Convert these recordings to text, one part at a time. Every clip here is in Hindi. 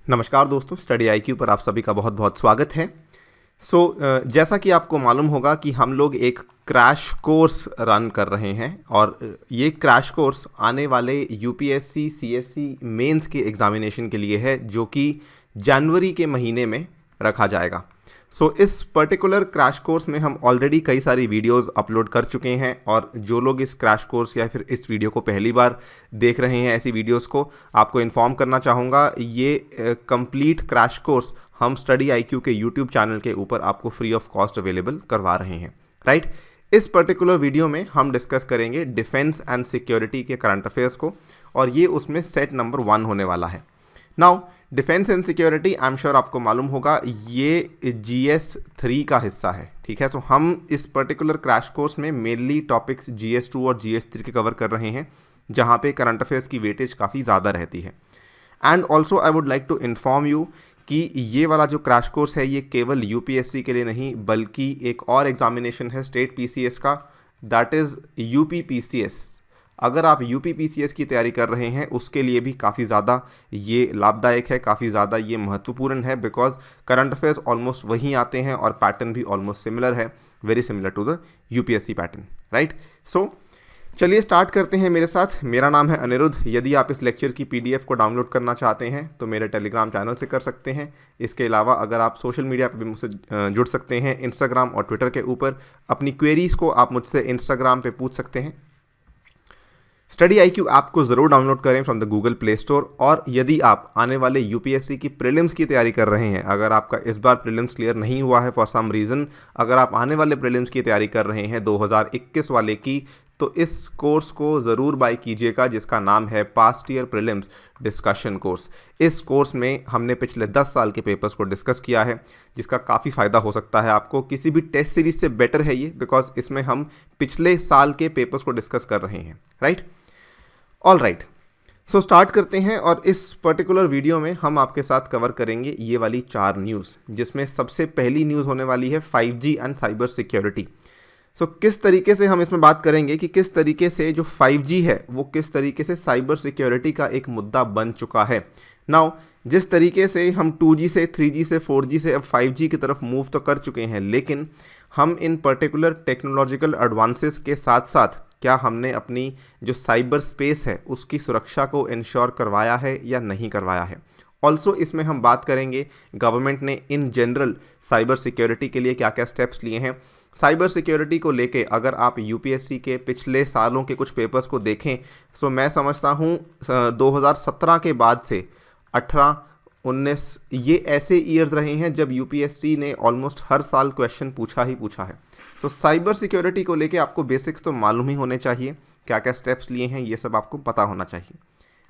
नमस्कार दोस्तों, स्टडी आईक्यू पर आप सभी का बहुत बहुत स्वागत है। जैसा कि आपको मालूम होगा कि हम लोग एक क्रैश कोर्स रन कर रहे हैं और ये क्रैश कोर्स आने वाले यूपीएससी सीएससी मेंस के एग्जामिनेशन के लिए है, जो कि जनवरी के महीने में रखा जाएगा। इस पर्टिकुलर क्रैश कोर्स में हम ऑलरेडी कई सारी वीडियोस अपलोड कर चुके हैं और जो लोग इस क्रैश कोर्स या फिर इस वीडियो को पहली बार देख रहे हैं, ऐसी वीडियोस को आपको इन्फॉर्म करना चाहूँगा, ये कंप्लीट क्रैश कोर्स हम स्टडी आईक्यू के यूट्यूब चैनल के ऊपर आपको फ्री ऑफ कॉस्ट अवेलेबल करवा रहे हैं, राइट। इस पर्टिकुलर वीडियो में हम डिस्कस करेंगे डिफेंस एंड सिक्योरिटी के करंट अफेयर्स को, और ये उसमें सेट नंबर 1 होने वाला है। Now defence and security, I am sure आपको मालूम होगा, ये GS 3 का हिस्सा है, ठीक है। हम इस पर्टिकुलर क्रैश कोर्स में मेनली टॉपिक्स GS 2 और GS 3 के कवर कर रहे हैं, जहाँ पे करंट अफेयर्स की वेटेज काफ़ी ज़्यादा रहती है। And also I would like to inform you कि ये वाला जो क्रैश कोर्स है ये केवल यूपीएससी के लिए नहीं, बल्कि एक और एग्जामिनेशन है स्टेट PCS का, दैट इज़ UPPCS। अगर आप UPPCS की तैयारी कर रहे हैं उसके लिए भी काफ़ी ज़्यादा ये लाभदायक है, काफ़ी ज़्यादा ये महत्वपूर्ण है, बिकॉज करंट अफेयर्स ऑलमोस्ट वहीं आते हैं और पैटर्न भी ऑलमोस्ट सिमिलर है, very similar to the UPSC pattern, right. चलिए स्टार्ट करते हैं मेरे साथ। मेरा नाम है अनिरुद्ध। यदि आप इस लेक्चर की PDF को डाउनलोड करना चाहते हैं तो मेरे टेलीग्राम चैनल से कर सकते हैं। इसके अलावा अगर आप सोशल मीडिया पर भी मुझसे जुड़ सकते हैं, इंस्टाग्राम और ट्विटर के ऊपर। अपनी क्वेरीज़ को आप मुझसे इंस्टाग्राम पे पूछ सकते हैं। स्टडी आईक्यू ऐप को ज़रूर डाउनलोड करें from the Google play store. और यदि आप आने वाले यूपीएससी की प्रीलिम्स की तैयारी कर रहे हैं, अगर आपका इस बार प्रीलिम्स क्लियर नहीं हुआ है फॉर सम रीज़न, अगर आप आने वाले प्रीलिम्स की तैयारी कर रहे हैं 2021 वाले की, तो इस कोर्स को ज़रूर बाय कीजिएगा, जिसका नाम है past year prelims discussion course. इस कोर्स में हमने पिछले 10 साल के पेपर्स को डिस्कस किया है, जिसका काफ़ी फ़ायदा हो सकता है आपको। किसी भी टेस्ट सीरीज से बेटर है ये, बिकॉज इसमें हम पिछले साल के पेपर्स को डिस्कस कर रहे हैं, राइट। ऑल राइट, स्टार्ट करते हैं। और इस पर्टिकुलर वीडियो में हम आपके साथ कवर करेंगे ये वाली 4 न्यूज़, जिसमें सबसे पहली न्यूज़ होने वाली है 5G एंड साइबर सिक्योरिटी। किस तरीके से हम इसमें बात करेंगे कि किस तरीके से जो 5G है वो किस तरीके से साइबर सिक्योरिटी का एक मुद्दा बन चुका है। नाउ जिस तरीके से हम 2G से 3G से 4G से अब 5G की तरफ मूव तो कर चुके हैं, लेकिन हम इन पर्टिकुलर टेक्नोलॉजिकल एडवांसेस के साथ साथ क्या हमने अपनी जो साइबर स्पेस है उसकी सुरक्षा को इंश्योर करवाया है या नहीं करवाया है। ऑल्सो इसमें हम बात करेंगे गवर्नमेंट ने इन जनरल साइबर सिक्योरिटी के लिए क्या क्या स्टेप्स लिए हैं। साइबर सिक्योरिटी को लेके अगर आप यूपीएससी के पिछले सालों के कुछ पेपर्स को देखें, मैं समझता हूँ 2017 के बाद से 18, 19 ये ऐसे ईयर्स रहे हैं जब यूपीएससी ने ऑलमोस्ट हर साल क्वेश्चन पूछा ही पूछा है। साइबर सिक्योरिटी को लेके आपको बेसिक्स तो मालूम ही होने चाहिए, क्या क्या स्टेप्स लिए हैं ये सब आपको पता होना चाहिए।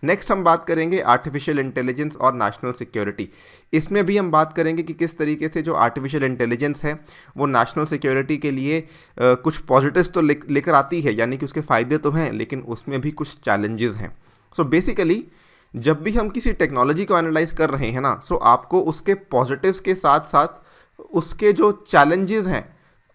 नेक्स्ट हम बात करेंगे आर्टिफिशियल इंटेलिजेंस और नेशनल सिक्योरिटी। इसमें भी हम बात करेंगे कि किस तरीके से जो आर्टिफिशियल इंटेलिजेंस है वो नेशनल सिक्योरिटी के लिए कुछ पॉजिटिव्स तो लेकर आती है, यानी कि उसके फ़ायदे तो हैं, लेकिन उसमें भी कुछ चैलेंजेस हैं। बेसिकली जब भी हम किसी टेक्नोलॉजी को एनालाइज कर रहे हैं ना, आपको उसके पॉजिटिव्स के साथ साथ उसके जो चैलेंजेस हैं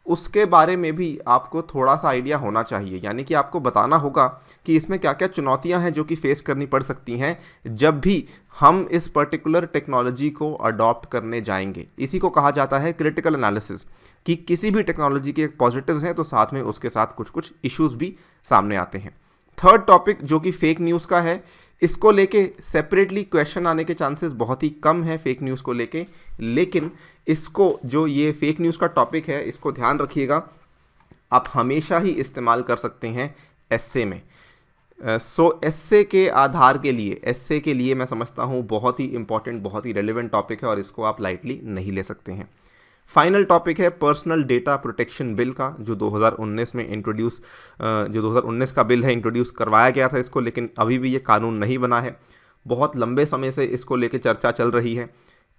उसके बारे में भी आपको थोड़ा सा आइडिया होना चाहिए। यानी कि आपको बताना होगा कि इसमें क्या क्या चुनौतियां हैं जो कि फेस करनी पड़ सकती हैं जब भी हम इस पर्टिकुलर टेक्नोलॉजी को अडॉप्ट करने जाएंगे। इसी को कहा जाता है क्रिटिकल एनालिसिस, कि किसी भी टेक्नोलॉजी के पॉजिटिव्स हैं तो साथ में उसके साथ कुछ कुछ इश्यूज भी सामने आते हैं। थर्ड टॉपिक जो कि फेक न्यूज़ का है, इसको लेके सेपरेटली क्वेश्चन आने के चांसेस बहुत ही कम है फेक न्यूज़ को लेके, लेकिन इसको जो ये फेक न्यूज़ का टॉपिक है इसको ध्यान रखिएगा, आप हमेशा ही इस्तेमाल कर सकते हैं एस्से में। एस्से के आधार के लिए, एस्से के लिए मैं समझता हूँ बहुत ही इंपॉर्टेंट, बहुत ही रेलिवेंट टॉपिक है और इसको आप लाइटली नहीं ले सकते हैं। फाइनल टॉपिक है पर्सनल डेटा प्रोटेक्शन बिल का, जो 2019 में इंट्रोड्यूस जो 2019 का बिल है, इंट्रोड्यूस करवाया गया था इसको, लेकिन अभी भी ये कानून नहीं बना है। बहुत लंबे समय से इसको लेके चर्चा चल रही है।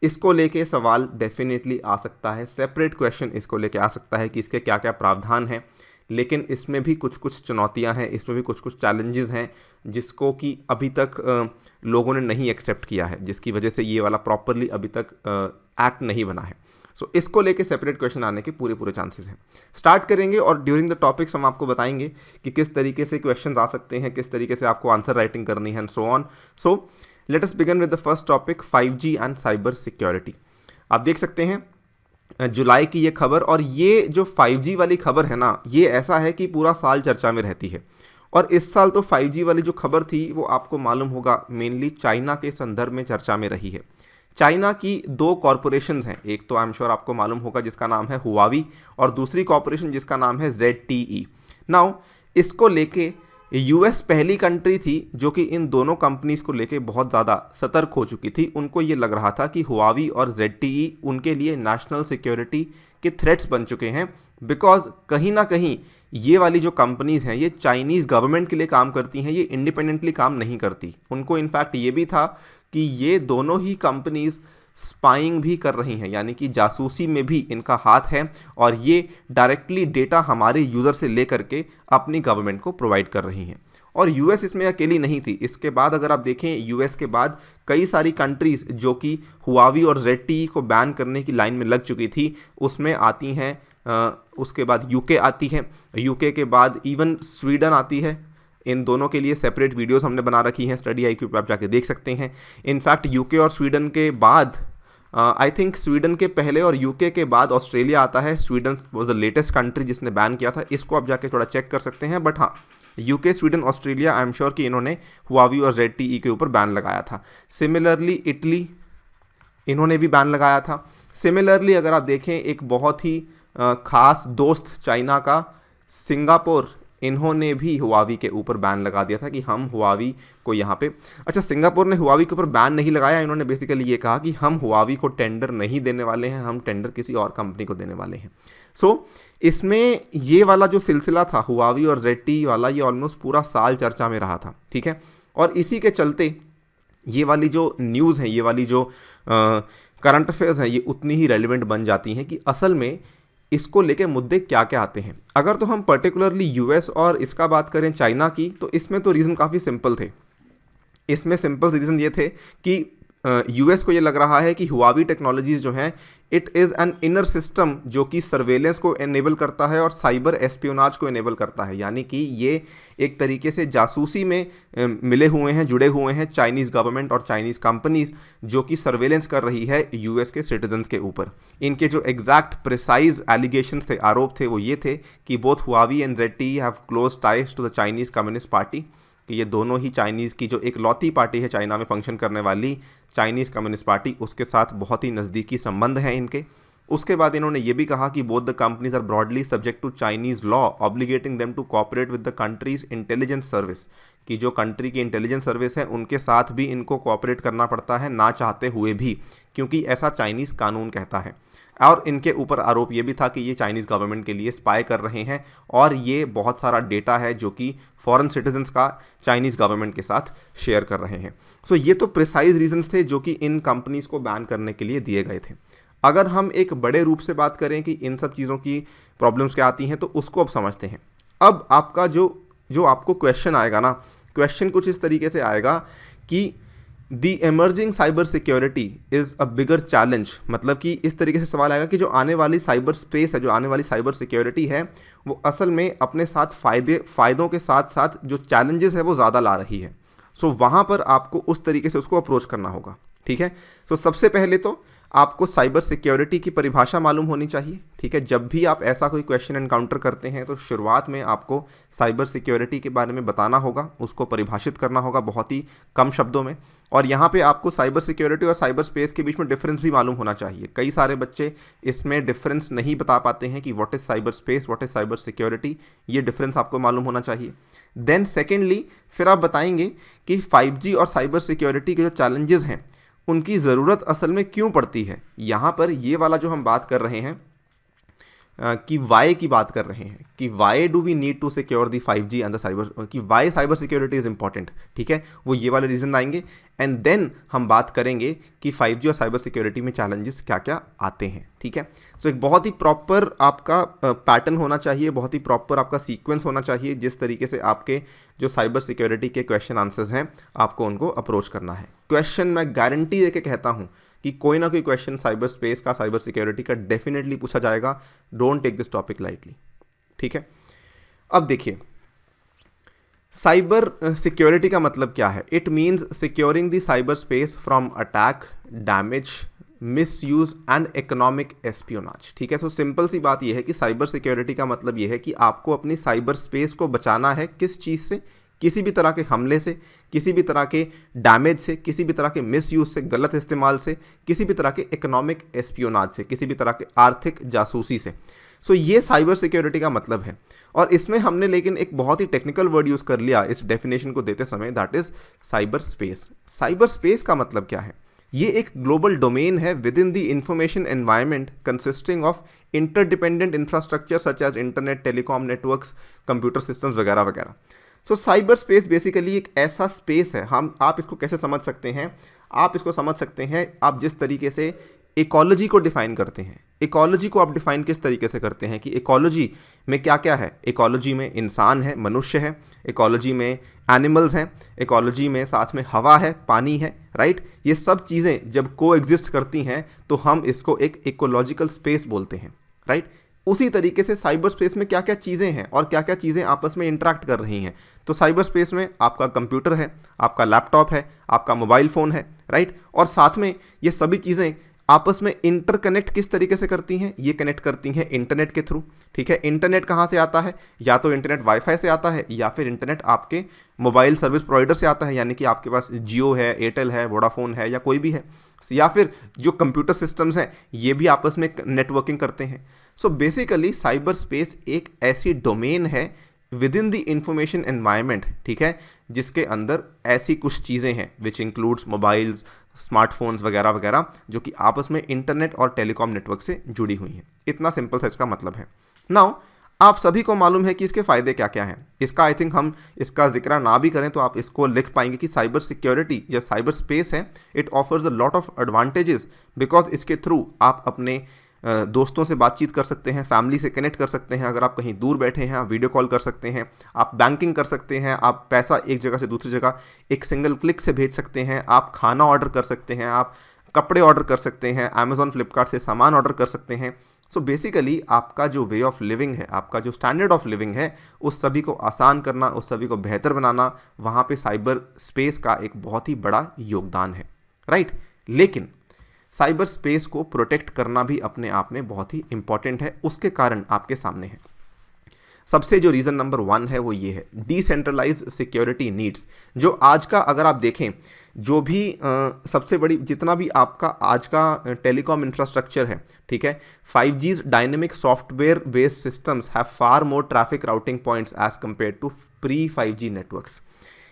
इसको लेके सवाल डेफिनेटली आ सकता है, सेपरेट क्वेश्चन इसको लेके आ सकता है कि इसके क्या क्या प्रावधान हैं, लेकिन इसमें भी कुछ कुछ चुनौतियां हैं, इसमें भी कुछ कुछ चैलेंजेस हैं जिसको कि अभी तक लोगों ने नहीं एक्सेप्ट किया है, जिसकी वजह से ये वाला प्रॉपरली अभी तक एक्ट नहीं बना है। इसको लेके सेपरेट क्वेश्चन आने के पूरे चांसेस हैं। स्टार्ट करेंगे और ड्यूरिंग द टॉपिक्स हम आपको बताएंगे कि किस तरीके से क्वेश्चंस आ सकते हैं, किस तरीके से आपको आंसर राइटिंग करनी है and so on. Let us begin with the first topic, 5G and cyber security. आप देख सकते हैं जुलाई की ये खबर, और ये जो 5G वाली खबर है ना, ये ऐसा है कि पूरा साल चर्चा में रहती है। और इस साल तो 5G वाली जो खबर थी वो आपको मालूम होगा मेनली चाइना के संदर्भ में चर्चा में रही है। चाइना की दो कॉरपोरेशंस हैं, एक तो आई एम श्योर आपको मालूम होगा जिसका नाम है हुआवी, और दूसरी कॉरपोरेशन जिसका नाम है ZTE। नाउ इसको लेके यूएस पहली कंट्री थी जो कि इन दोनों कंपनीज को लेके बहुत ज़्यादा सतर्क हो चुकी थी। उनको ये लग रहा था कि हुआवी और ZTE उनके लिए नेशनल सिक्योरिटी के थ्रेट्स बन चुके हैं, बिकॉज कहीं ना कहीं ये वाली जो कंपनीज हैं ये चाइनीज़ गवर्नमेंट के लिए काम करती हैं, ये इंडिपेंडेंटली काम नहीं करती। उनको इनफैक्ट ये भी था कि ये दोनों ही कंपनीज स्पाइंग भी कर रही हैं, यानी कि जासूसी में भी इनका हाथ है, और ये डायरेक्टली डेटा हमारे यूज़र से लेकर के अपनी गवर्नमेंट को प्रोवाइड कर रही हैं। और यूएस इसमें अकेली नहीं थी। इसके बाद अगर आप देखें यूएस के बाद कई सारी कंट्रीज़ जो कि हुआवी और ZTE को बैन करने की लाइन में लग चुकी थी, उसमें आती हैं उसके बाद यूके आती है, यूके के बाद इवन स्वीडन आती है। इन दोनों के लिए सेपरेट वीडियोस हमने बना रखी हैं, स्टडी IQ पे आप जाके देख सकते हैं। इनफैक्ट यूके और स्वीडन के बाद आई थिंक स्वीडन के पहले और यूके के बाद ऑस्ट्रेलिया आता है। Sweden was the latest country जिसने बैन किया था, इसको आप जाके थोड़ा चेक कर सकते हैं। बट हाँ, UK, Sweden, Australia, I am sure कि इन्होंने हुआवी और ZTE के ऊपर बैन लगाया था। सिमिलरली इटली, इन्होंने भी बैन लगाया था। सिमिलरली अगर आप देखें एक बहुत ही खास दोस्त चाइना का सिंगापुर, इन्होंने भी हुआवी के ऊपर बैन लगा दिया था कि हम हुआवी को यहाँ पे, अच्छा सिंगापुर ने हुआवी के ऊपर बैन नहीं लगाया, इन्होंने बेसिकली ये कहा कि हम हुआवी को टेंडर नहीं देने वाले हैं, हम टेंडर किसी और कंपनी को देने वाले हैं। सो इसमें ये वाला जो सिलसिला था हुआवी और ZTE वाला, ये ऑलमोस्ट पूरा साल चर्चा में रहा था, ठीक है। और इसी के चलते ये वाली जो न्यूज़ है, ये वाली जो करंट अफेयर्स हैं, ये उतनी ही रेलिवेंट बन जाती हैं कि असल में इसको लेके मुद्दे क्या क्या आते हैं। अगर तो हम पर्टिकुलरली यूएस और इसका बात करें चाइना की, तो इसमें तो रीज़न काफ़ी सिंपल थे। इसमें सिंपल रीज़न ये थे कि यूएस को ये लग रहा है कि हुआवी टेक्नोलॉजीज़ जो हैं, it is an inner system जो कि सर्वेलेंस को एनेबल करता है और साइबर एस्पियोनाज को एनेबल करता है, यानी कि ये एक तरीके से जासूसी में मिले हुए हैं, जुड़े हुए हैं चाइनीज़ गवर्नमेंट और चाइनीज़ कंपनीज जो कि सर्वेलेंस कर रही है यूएस के सिटीजन्स के ऊपर। इनके जो एग्जैक्ट प्रिसाइज एलिगेशंस थे, आरोप थे, वो ये थे कि both Huawei and ZTE have close ties to the Chinese Communist Party, कि ये दोनों ही चाइनीज़ की जो एक लौती पार्टी है चाइना में फंक्शन करने वाली चाइनीज़ कम्युनिस्ट पार्टी, उसके साथ बहुत ही नज़दीकी संबंध हैं इनके। उसके बाद इन्होंने ये भी कहा कि both the companies are broadly subject to Chinese law obligating them to cooperate with the country's intelligence service, कि जो कंट्री की इंटेलिजेंस सर्विस है उनके साथ भी इनको कोऑपरेट करना पड़ता है ना चाहते हुए भी, क्योंकि ऐसा चाइनीज़ कानून कहता है। और इनके ऊपर आरोप ये भी था कि ये चाइनीज़ गवर्नमेंट के लिए स्पाई कर रहे हैं, और ये बहुत सारा डेटा है जो कि फॉरेन सिटीजन्स का चाइनीज़ गवर्नमेंट के साथ शेयर कर रहे हैं। सो ये तो प्रिसाइज रीजंस थे जो कि इन कंपनीज़ को बैन करने के लिए दिए गए थे। अगर हम एक बड़े रूप से बात करें कि इन सब चीज़ों की प्रॉब्लम्स क्या आती हैं, तो उसको अब समझते हैं। अब आपका जो आपको क्वेश्चन आएगा ना, क्वेश्चन कुछ इस तरीके से आएगा कि the emerging cyber security is a bigger challenge, मतलब कि इस तरीके से सवाल आएगा कि जो आने वाली साइबर स्पेस है, जो आने वाली साइबर सिक्योरिटी है, वो असल में अपने साथ फ़ायदों के साथ साथ जो चैलेंजेस है वो ज़्यादा ला रही है। सो वहाँ पर आपको उस तरीके से उसको अप्रोच करना होगा, ठीक है। सो सबसे पहले तो आपको साइबर सिक्योरिटी की परिभाषा मालूम होनी चाहिए, ठीक है। जब भी आप ऐसा कोई क्वेश्चन एनकाउंटर करते हैं तो शुरुआत में आपको साइबर सिक्योरिटी के बारे में बताना होगा, उसको परिभाषित करना होगा बहुत ही कम शब्दों में। और यहाँ पे आपको साइबर सिक्योरिटी और साइबर स्पेस के बीच में डिफरेंस भी मालूम होना चाहिए। कई सारे बच्चे इसमें डिफरेंस नहीं बता पाते हैं कि what is cyber space, what is cyber security, ये डिफरेंस आपको मालूम होना चाहिए। देन सेकेंडली फिर आप बताएंगे कि 5G और साइबर सिक्योरिटी के जो चैलेंजेस हैं उनकी ज़रूरत असल में क्यों पड़ती है। यहाँ पर ये वाला जो हम बात कर रहे हैं कि वाई की बात कर रहे हैं कि why do we need to secure the 5G and the cyber, कि why cyber security is important, ठीक है। वो ये वाले रीज़न आएंगे एंड देन हम बात करेंगे कि 5G और साइबर सिक्योरिटी में चैलेंजेस क्या क्या आते हैं, ठीक है। सो एक बहुत ही प्रॉपर आपका पैटर्न होना चाहिए, बहुत ही प्रॉपर आपका सीक्वेंस होना चाहिए, जिस तरीके से आपके जो साइबर सिक्योरिटी के क्वेश्चन आंसर्स हैं आपको उनको अप्रोच करना है। क्वेश्चन मैं गारंटी देके कहता हूँ कि कोई ना कोई क्वेश्चन साइबर स्पेस का, साइबर सिक्योरिटी का डेफिनेटली पूछा जाएगा। Don't take this topic lightly, ठीक है। अब देखिए, साइबर सिक्योरिटी का मतलब क्या है? It means securing the cyber space from attack, damage, misuse and economic espionage. ठीक है, तो सिंपल सी बात यह है कि साइबर सिक्योरिटी का मतलब यह है कि आपको अपनी साइबर स्पेस को बचाना है। किस चीज़ से? किसी भी तरह के हमले से, किसी भी तरह के डैमेज से, किसी भी तरह के मिसयूज से, गलत इस्तेमाल से, किसी भी तरह के इकोनॉमिक एस्पियोनाज से, किसी भी तरह के आर्थिक जासूसी से। सो ये साइबर सिक्योरिटी का मतलब है। और इसमें हमने लेकिन एक बहुत ही टेक्निकल वर्ड यूज़ कर लिया इस डेफिनेशन को देते समय, that is cyber space. Cyber space का मतलब क्या है? ये एक ग्लोबल डोमेन है within the information environment consisting of interdependent infrastructure such as internet, telecom networks, computer systems वगैरह वगैरह। सो साइबर स्पेस बेसिकली एक ऐसा स्पेस है, आप इसको कैसे समझ सकते हैं? आप इसको समझ सकते हैं आप जिस तरीके से इकोलॉजी को डिफाइन करते हैं। इकोलॉजी को आप डिफाइन किस तरीके से करते हैं कि इकोलॉजी में क्या क्या है? इकोलॉजी में इंसान है, मनुष्य है, इकोलॉजी में एनिमल्स हैं, इकोलॉजी में साथ में हवा है, पानी है, राइट? ये सब चीज़ें जब को एग्जिस्ट करती हैं तो हम इसको एक इकोलॉजिकल स्पेस बोलते हैं, राइट? उसी तरीके से साइबर स्पेस में क्या क्या चीज़ें हैं और क्या क्या चीज़ें आपस में इंटरेक्ट कर रही हैं। तो साइबर स्पेस में आपका कंप्यूटर है, आपका लैपटॉप है, आपका मोबाइल फ़ोन है, राइट? और साथ में ये सभी चीज़ें आपस में इंटरकनेक्ट किस तरीके से करती हैं? ये कनेक्ट करती हैं इंटरनेट के थ्रू। ठीक है, इंटरनेट कहाँ से आता है? या तो इंटरनेट वाईफाई से आता है या फिर इंटरनेट आपके मोबाइल सर्विस प्रोवाइडर से आता है, यानी कि आपके पास जियो है, एयरटेल है, वोडाफोन है या कोई भी है। या फिर जो कंप्यूटर सिस्टम्स हैं ये भी आपस में नेटवर्किंग करते हैं। सो बेसिकली साइबर स्पेस एक ऐसी डोमेन है within the information environment, ठीक है, जिसके अंदर ऐसी कुछ चीज़ें हैं विच इंक्लूड्स मोबाइल्स, स्मार्टफोन्स वगैरह वगैरह, जो कि आपस में इंटरनेट और टेलीकॉम नेटवर्क से जुड़ी हुई हैं। इतना सिंपल सा इसका मतलब है। नाउ आप सभी को मालूम है कि इसके फ़ायदे क्या क्या हैं। इसका आई थिंक हम इसका जिक्र ना भी करें तो आप इसको लिख पाएंगे कि साइबर सिक्योरिटी या साइबर स्पेस है, it offers a lot of advantages, because इसके थ्रू आप अपने दोस्तों से बातचीत कर सकते हैं, फैमिली से कनेक्ट कर सकते हैं। अगर आप कहीं दूर बैठे हैं आप वीडियो कॉल कर सकते हैं, आप बैंकिंग कर सकते हैं, आप पैसा एक जगह से दूसरी जगह एक सिंगल क्लिक से भेज सकते हैं, आप खाना ऑर्डर कर सकते हैं, आप कपड़े ऑर्डर कर सकते हैं, अमेजॉन फ्लिपकार्ट से सामान ऑर्डर कर सकते हैं। सो बेसिकली आपका जो वे ऑफ लिविंग है, आपका जो स्टैंडर्ड ऑफ लिविंग है, उस सभी को आसान करना, उस सभी को बेहतर बनाना, वहाँ पे साइबर स्पेस का एक बहुत ही बड़ा योगदान है, राइट? लेकिन साइबर स्पेस को प्रोटेक्ट करना भी अपने आप में बहुत ही इंपॉर्टेंट है। उसके कारण आपके सामने है। सबसे जो रीज़न नंबर 1 है वो ये है, डिसेंट्रलाइज सिक्योरिटी नीड्स। जो आज का अगर आप देखें, जो भी सबसे बड़ी जितना भी आपका आज का टेलीकॉम इंफ्रास्ट्रक्चर है, ठीक है, 5G's dynamic software based systems have far more traffic routing points as compare to pre 5G networks.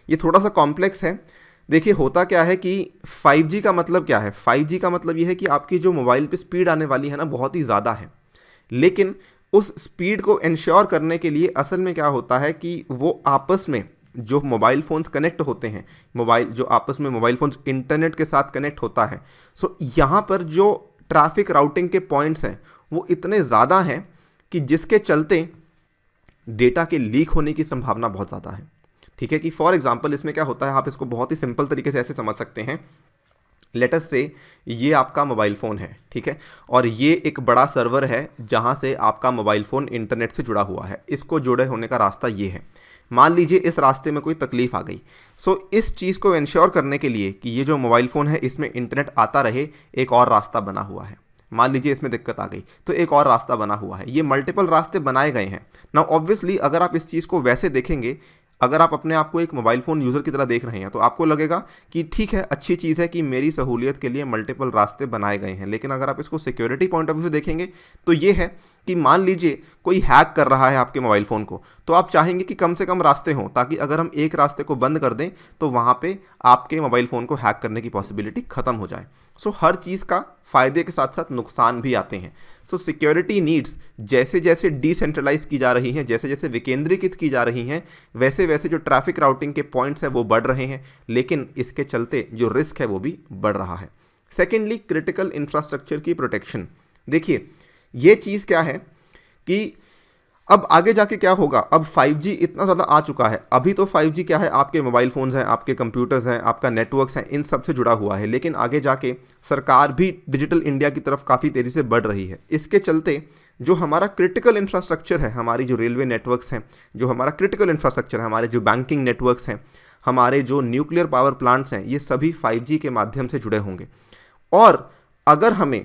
ये थोड़ा सा कॉम्प्लेक्स है। देखिए होता क्या है कि 5G का मतलब क्या है? 5G का मतलब ये है कि आपकी जो मोबाइल पे स्पीड आने वाली है ना, बहुत ही ज़्यादा है। लेकिन उस स्पीड को इंश्योर करने के लिए असल में क्या होता है कि वो आपस में जो मोबाइल फ़ोन्स कनेक्ट होते हैं, जो आपस में मोबाइल फ़ोन्स इंटरनेट के साथ कनेक्ट होता है, सो यहाँ पर जो ट्रैफिक राउटिंग के पॉइंट्स हैं वो इतने ज़्यादा हैं कि जिसके चलते डेटा के लीक होने की संभावना बहुत ज़्यादा है। ठीक है, कि फॉर एग्जांपल इसमें क्या होता है, आप इसको बहुत ही सिंपल तरीके से ऐसे समझ सकते हैं। लेट अस से ये आपका मोबाइल फ़ोन है, ठीक है, और ये एक बड़ा सर्वर है जहाँ से आपका मोबाइल फ़ोन इंटरनेट से जुड़ा हुआ है। इसको जुड़े होने का रास्ता ये है। मान लीजिए इस रास्ते में कोई तकलीफ़ आ गई, सो इस चीज़ को इंश्योर करने के लिए कि ये जो मोबाइल फ़ोन है इसमें इंटरनेट आता रहे, एक और रास्ता बना हुआ है। मान लीजिए इसमें दिक्कत आ गई तो एक और रास्ता बना हुआ है। ये मल्टीपल रास्ते बनाए गए हैं। नाउ ऑब्वियसली अगर आप इस चीज़ को वैसे देखेंगे, अगर आप अपने आप को एक मोबाइल फ़ोन यूज़र की तरह देख रहे हैं तो आपको लगेगा कि ठीक है, अच्छी चीज़ है कि मेरी सहूलियत के लिए मल्टीपल रास्ते बनाए गए हैं। लेकिन अगर आप इसको सिक्योरिटी पॉइंट ऑफ व्यू से देखेंगे तो ये है कि मान लीजिए कोई हैक कर रहा है आपके मोबाइल फ़ोन को, तो आप चाहेंगे कि कम से कम रास्ते हों, ताकि अगर हम एक रास्ते को बंद कर दें तो वहाँ पे आपके मोबाइल फ़ोन को हैक करने की पॉसिबिलिटी ख़त्म हो जाए। सो हर चीज़ का फ़ायदे के साथ साथ नुकसान भी आते हैं। सो सिक्योरिटी नीड्स जैसे जैसे डिसेंट्रलाइज की जा रही हैं, जैसे जैसे विकेंद्रीकृत की जा रही हैं, वैसे वैसे जो ट्रैफिक राउटिंग के पॉइंट्स हैं वो बढ़ रहे हैं, लेकिन इसके चलते जो रिस्क है वो भी बढ़ रहा है। सेकेंडली, क्रिटिकल इंफ्रास्ट्रक्चर की प्रोटेक्शन। देखिए ये चीज़ क्या है कि अब आगे जाके क्या होगा, अब 5G इतना ज़्यादा आ चुका है। अभी तो 5G क्या है, आपके मोबाइल फ़ोन्स हैं, आपके कंप्यूटर्स हैं, आपका नेटवर्क्स हैं, इन सब से जुड़ा हुआ है। लेकिन आगे जाके सरकार भी डिजिटल इंडिया की तरफ काफ़ी तेज़ी से बढ़ रही है। इसके चलते जो हमारा क्रिटिकल इंफ्रास्ट्रक्चर है, हमारी जो रेलवे नेटवर्क्स हैं, जो हमारा क्रिटिकल इंफ्रास्ट्रक्चर है, हमारे जो बैंकिंग नेटवर्क्स हैं, हमारे जो न्यूक्लियर पावर प्लांट्स हैं, ये सभी 5G के माध्यम से जुड़े होंगे। और अगर हमें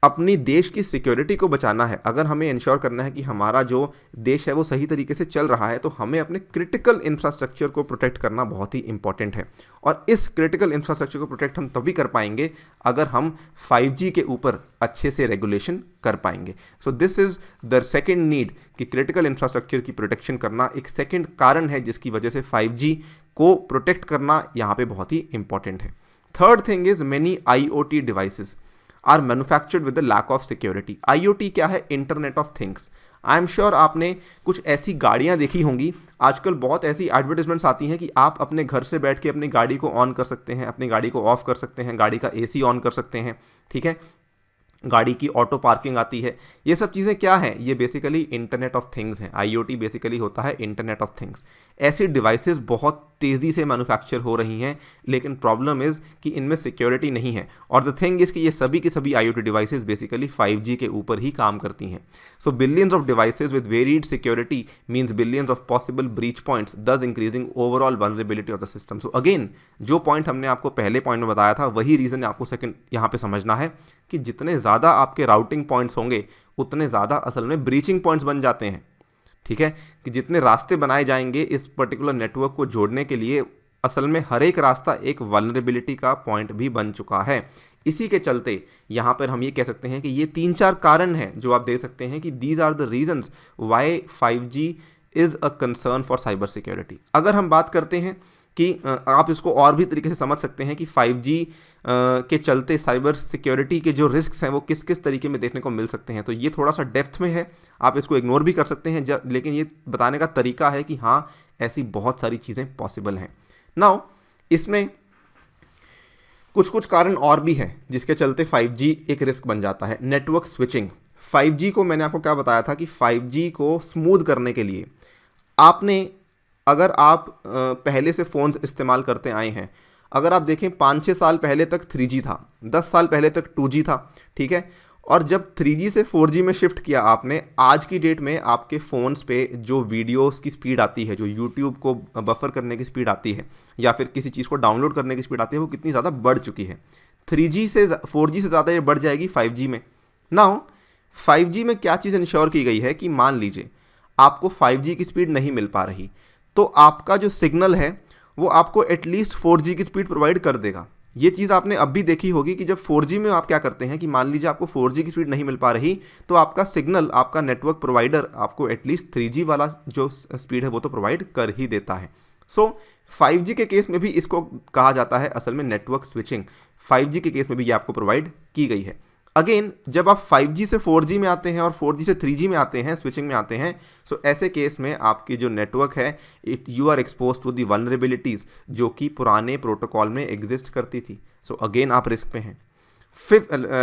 अपनी देश की सिक्योरिटी को बचाना है, अगर हमें इंश्योर करना है कि हमारा जो देश है वो सही तरीके से चल रहा है, तो हमें अपने क्रिटिकल इंफ्रास्ट्रक्चर को प्रोटेक्ट करना बहुत ही इंपॉर्टेंट है। और इस क्रिटिकल इंफ्रास्ट्रक्चर को प्रोटेक्ट हम तभी कर पाएंगे अगर हम 5G के ऊपर अच्छे से रेगुलेशन कर पाएंगे। So this is the second need कि क्रिटिकल इंफ्रास्ट्रक्चर की प्रोटेक्शन करना एक सेकेंड कारण है जिसकी वजह से 5G को प्रोटेक्ट करना यहाँ पे बहुत ही इंपॉर्टेंट है। Third thing is many IoT devices are manufactured with the lack of security. IoT क्या है? Internet of things. I am sure आपने कुछ ऐसी गाड़ियां देखी होंगी, आजकल बहुत ऐसी एडवर्टाइजमेंट्स आती हैं कि आप अपने घर से बैठ के अपनी गाड़ी को ऑन कर सकते हैं, अपनी गाड़ी को ऑफ कर सकते हैं, गाड़ी का AC ऑन कर सकते हैं, ठीक है, गाड़ी की ऑटो पार्किंग आती है। ये सब चीज़ें क्या हैं? ये बेसिकली इंटरनेट ऑफ थिंग्स हैं। IoT बेसिकली होता है इंटरनेट ऑफ थिंग्स। ऐसी डिवाइसेस बहुत तेज़ी से मैन्युफैक्चर हो रही हैं, लेकिन प्रॉब्लम इज़ कि इनमें सिक्योरिटी नहीं है। और द थिंग इज़ कि ये सभी की सभी IoT डिवाइसेस बेसिकली 5G के ऊपर ही काम करती हैं। So billions of devices with varied security means billions of possible breach points, thus increasing overall vulnerability of the system. So again, जो पॉइंट हमने आपको पहले पॉइंट में बताया था, वही रीज़न आपको सेकंड यहाँ पे समझना है कि जितने ज़्यादा आपके राउटिंग पॉइंट्स होंगे उतने ज़्यादा असल में ब्रीचिंग पॉइंट्स बन जाते हैं, ठीक है, कि जितने रास्ते बनाए जाएंगे इस पर्टिकुलर नेटवर्क को जोड़ने के लिए, असल में हर एक रास्ता एक वल्नरेबिलिटी का पॉइंट भी बन चुका है। इसी के चलते यहाँ पर हम ये कह सकते हैं कि ये 3-4 कारण हैं जो आप देख सकते हैं कि these are the reasons why 5G is a concern for cyber security. अगर हम बात करते हैं कि आप इसको और भी तरीके से समझ सकते हैं कि 5G के चलते साइबर सिक्योरिटी के जो रिस्क्स हैं वो किस किस तरीके में देखने को मिल सकते हैं, तो ये थोड़ा सा डेप्थ में है, आप इसको इग्नोर भी कर सकते हैं, लेकिन ये बताने का तरीका है कि हाँ, ऐसी बहुत सारी चीज़ें पॉसिबल हैं। नाउ इसमें कुछ कुछ कारण और भी हैं जिसके चलते 5G एक रिस्क बन जाता है। Network switching. 5G को मैंने आपको क्या बताया था कि 5G को स्मूथ करने के लिए आपने, अगर आप पहले से फ़ोन्स इस्तेमाल करते आए हैं, अगर आप देखें 5-6 साल पहले तक 3G था, 10 साल पहले तक 2G था, ठीक है, और जब 3G से 4G में शिफ्ट किया आपने, आज की डेट में आपके फ़ोन्स पे जो वीडियोस की स्पीड आती है, जो YouTube को बफर करने की स्पीड आती है या फिर किसी चीज़ को डाउनलोड करने की स्पीड आती है, वो कितनी ज़्यादा बढ़ चुकी है। 4G से ज़्यादा ये बढ़ जाएगी 5G में। नाउ 5G में क्या चीज़ इंश्योर की गई है कि मान लीजिए आपको 5G की स्पीड नहीं मिल पा रही, तो आपका जो सिग्नल है वो आपको एटलीस्ट 4G की स्पीड प्रोवाइड कर देगा। ये चीज़ आपने अब भी देखी होगी कि जब 4G में आप क्या करते हैं कि मान लीजिए आपको 4G की स्पीड नहीं मिल पा रही, तो आपका सिग्नल, आपका नेटवर्क प्रोवाइडर आपको एटलीस्ट 3G वाला जो स्पीड है वो तो प्रोवाइड कर ही देता है। सो 5G के केस में भी इसको कहा जाता है असल में नेटवर्क स्विचिंग। 5G के केस में भी ये आपको प्रोवाइड की गई है। अगेन, जब आप 5G से 4G में आते हैं और 4G से 3G में आते हैं, स्विचिंग में आते हैं, सो ऐसे केस में आपकी जो नेटवर्क है, you are expose to the vulnerabilities जो कि पुराने प्रोटोकॉल में एग्जिस्ट करती थी। सो अगेन आप रिस्क पे हैं।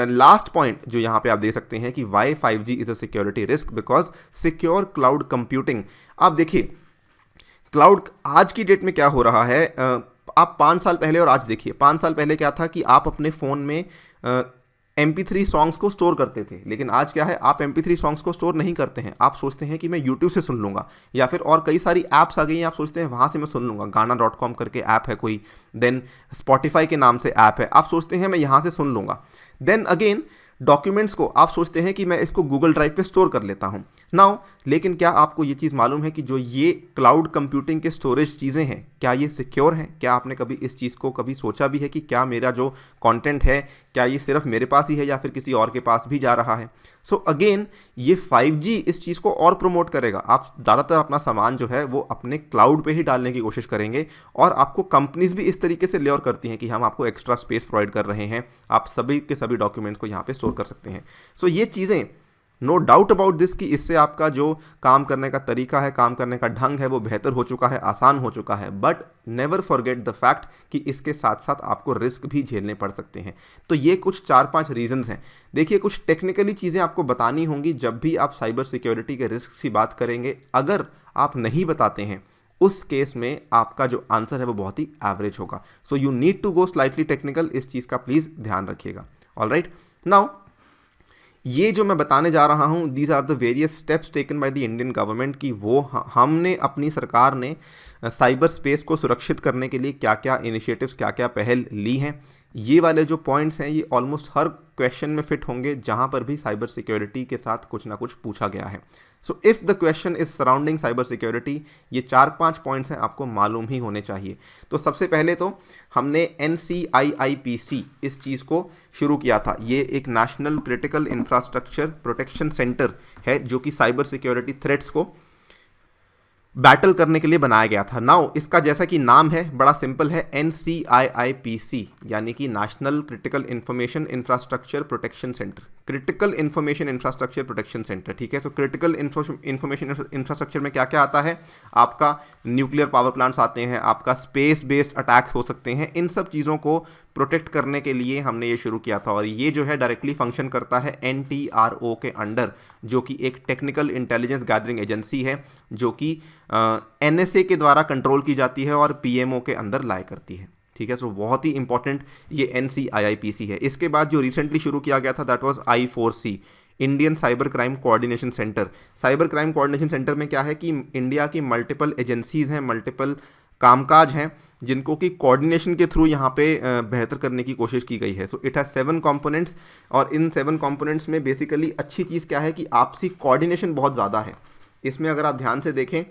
लास्ट पॉइंट जो यहाँ पे आप दे सकते हैं कि why 5G is a security risk, because secure cloud computing. आप देखिए क्लाउड आज की डेट में क्या हो रहा है, आप 5 साल पहले और आज देखिए, 5 साल पहले क्या था कि आप अपने फ़ोन में MP3 सॉन्ग्स को स्टोर करते थे, लेकिन आज क्या है, आप MP3 सॉन्ग्स को स्टोर नहीं करते हैं। आप सोचते हैं कि मैं YouTube से सुन लूँगा, या फिर और कई सारी ऐप्स आ गई हैं, आप सोचते हैं वहाँ से मैं सुन लूँगा। गाना.com करके ऐप है कोई, देन Spotify के नाम से ऐप है, आप सोचते हैं मैं यहाँ से सुन लूँगा। देन अगेन डॉक्यूमेंट्स को आप सोचते हैं कि मैं इसको गूगल ड्राइव पे स्टोर कर लेता हूँ नाउ। लेकिन क्या आपको ये चीज़ मालूम है कि जो ये क्लाउड कंप्यूटिंग के स्टोरेज चीज़ें हैं, क्या ये सिक्योर हैं? क्या आपने कभी इस चीज़ को कभी सोचा भी है कि क्या मेरा जो कंटेंट है, क्या ये सिर्फ मेरे पास ही है या फिर किसी और के पास भी जा रहा है? सो अगेन ये 5G इस चीज़ को और प्रमोट करेगा। आप ज़्यादातर अपना सामान जो है वो अपने क्लाउड पे ही डालने की कोशिश करेंगे, और आपको कंपनीज भी इस तरीके से लेयर करती हैं कि हम आपको एक्स्ट्रा स्पेस प्रोवाइड कर रहे हैं, आप सभी के सभी डॉक्यूमेंट्स को यहाँ पे स्टोर कर सकते हैं। सो ये चीज़ें, नो डाउट अबाउट दिस कि इससे आपका जो काम करने का तरीका है, काम करने का ढंग है, वो बेहतर हो चुका है, आसान हो चुका है। But never forget the fact कि इसके साथ साथ आपको रिस्क भी झेलने पड़ सकते हैं। तो ये कुछ 4-5 रीजंस हैं। देखिए, कुछ टेक्निकली चीज़ें आपको बतानी होंगी जब भी आप साइबर सिक्योरिटी के रिस्क की बात करेंगे। अगर आप नहीं बताते हैं, उस केस में आपका जो आंसर है वो बहुत ही एवरेज होगा। So you need to go slightly technical. इस चीज़ का प्लीज़ ध्यान रखिएगा। ऑलराइट, नाउ ये जो मैं बताने जा रहा हूँ, these are the various steps taken by the Indian government कि वो हमने अपनी सरकार ने साइबर स्पेस को सुरक्षित करने के लिए क्या क्या इनिशिएटिव्स, क्या क्या पहल ली हैं। ये वाले जो पॉइंट्स हैं ये ऑलमोस्ट हर क्वेश्चन में फिट होंगे जहाँ पर भी साइबर सिक्योरिटी के साथ कुछ ना कुछ पूछा गया है। So if the question is surrounding cyber security, ये 4-5 पॉइंट्स हैं, आपको मालूम ही होने चाहिए। तो सबसे पहले तो हमने NCIIPC इस चीज़ को शुरू किया था। ये एक national critical infrastructure protection centre है जो कि साइबर सिक्योरिटी थ्रेट्स को बैटल करने के लिए बनाया गया था। नाउ इसका जैसा कि नाम है बड़ा सिंपल है, NCIIPC यानी कि national critical information infrastructure protection centre, critical information infrastructure protection centre. ठीक है, सो क्रिटिकल इंफॉर्मेशन इंफ्रास्ट्रक्चर में क्या क्या आता है, आपका न्यूक्लियर पावर प्लांट्स आते हैं, आपका स्पेस बेस्ड अटैक हो सकते हैं, इन सब चीज़ों को प्रोटेक्ट करने के लिए हमने ये शुरू किया था। और ये जो है डायरेक्टली फंक्शन करता है NTRO के अंडर, जो कि एक टेक्निकल इंटेलिजेंस गैदरिंग एजेंसी है जो कि NSA के द्वारा कंट्रोल की जाती है और PMO के अंदर लाया करती है। ठीक है, सो बहुत ही इंपॉर्टेंट ये NCIIPC है। इसके बाद जो रिसेंटली शुरू किया गया था that was I4C, Indian cyber crime coordination centre. Cyber crime coordination centre में क्या है कि इंडिया की मल्टीपल एजेंसीज हैं, मल्टीपल कामकाज हैं जिनको कि कोऑर्डिनेशन के थ्रू यहाँ पे बेहतर करने की कोशिश की गई है। सो इट हैज़ 7 कंपोनेंट्स और इन 7 कंपोनेंट्स में बेसिकली अच्छी चीज़ क्या है कि आपसी कोऑर्डिनेशन बहुत ज़्यादा है। इसमें अगर आप ध्यान से देखें,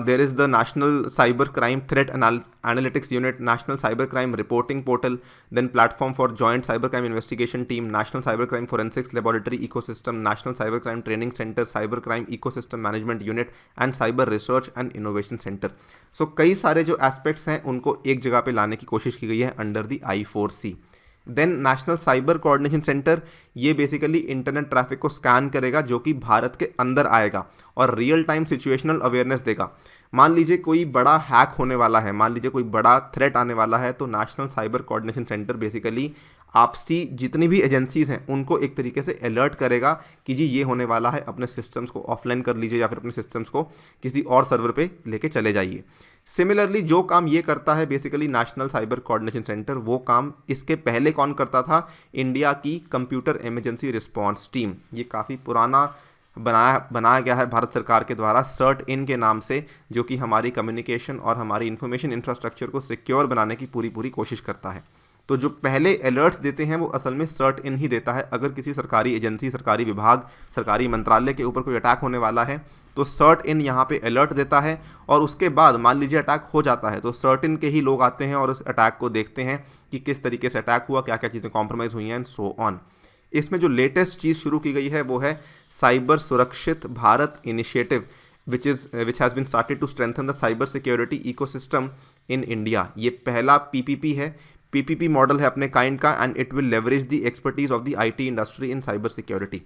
there is the National Cyber Crime Threat Analytics Unit, National Cyber Crime Reporting Portal, then Platform for Joint Cyber Crime Investigation Team, National Cyber Crime Forensics Laboratory Ecosystem, National Cyber Crime Training Center, Cyber Crime Ecosystem Management Unit and Cyber Research and Innovation Center. So कई सारे जो एस्पेक्ट्स हैं उनको एक जगह पे लाने की कोशिश की गई है under the I4C। Then national cyber coordination centre, ये बेसिकली इंटरनेट ट्रैफिक को स्कैन करेगा जो कि भारत के अंदर आएगा और रियल टाइम सिचुएशनल अवेयरनेस देगा। मान लीजिए कोई बड़ा हैक होने वाला है, मान लीजिए कोई बड़ा थ्रेट आने वाला है, तो national cyber coordination centre basically आपसी जितनी भी एजेंसीज हैं उनको एक तरीके से अलर्ट करेगा कि जी ये होने वाला है, अपने सिस्टम्स को ऑफलाइन कर लीजिए या फिर अपने सिस्टम्स को किसी और सर्वर पे लेके चले जाइए। सिमिलरली जो काम ये करता है basically national cyber coordination centre, वो काम इसके पहले कौन करता था, इंडिया की कंप्यूटर इमरजेंसी रिस्पॉन्स टीम। ये काफ़ी पुराना बनाया गया है भारत सरकार के द्वारा CERT-IN के नाम से, जो कि हमारी कम्युनिकेशन और हमारी इंफॉर्मेशन इंफ्रास्ट्रक्चर को सिक्योर बनाने की पूरी कोशिश करता है। तो जो पहले अलर्ट्स देते हैं वो असल में CERT-IN ही देता है। अगर किसी सरकारी एजेंसी, सरकारी विभाग, सरकारी मंत्रालय के ऊपर कोई अटैक होने वाला है तो CERT-IN यहाँ पे अलर्ट देता है और उसके बाद मान लीजिए अटैक हो जाता है तो CERT-IN के ही लोग आते हैं और उस अटैक को देखते हैं कि किस तरीके से अटैक हुआ, क्या क्या चीज़ें कॉम्प्रोमाइज़ हुई हैं एंड सो ऑन। इसमें जो लेटेस्ट चीज़ शुरू की गई है वो है साइबर सुरक्षित Bharat initiative which has been started to strengthen the cyber security ecosystem in India। ये पहला PPP है, PPP मॉडल है अपने काइंड का and it will leverage the expertise of the IT industry in cyber security.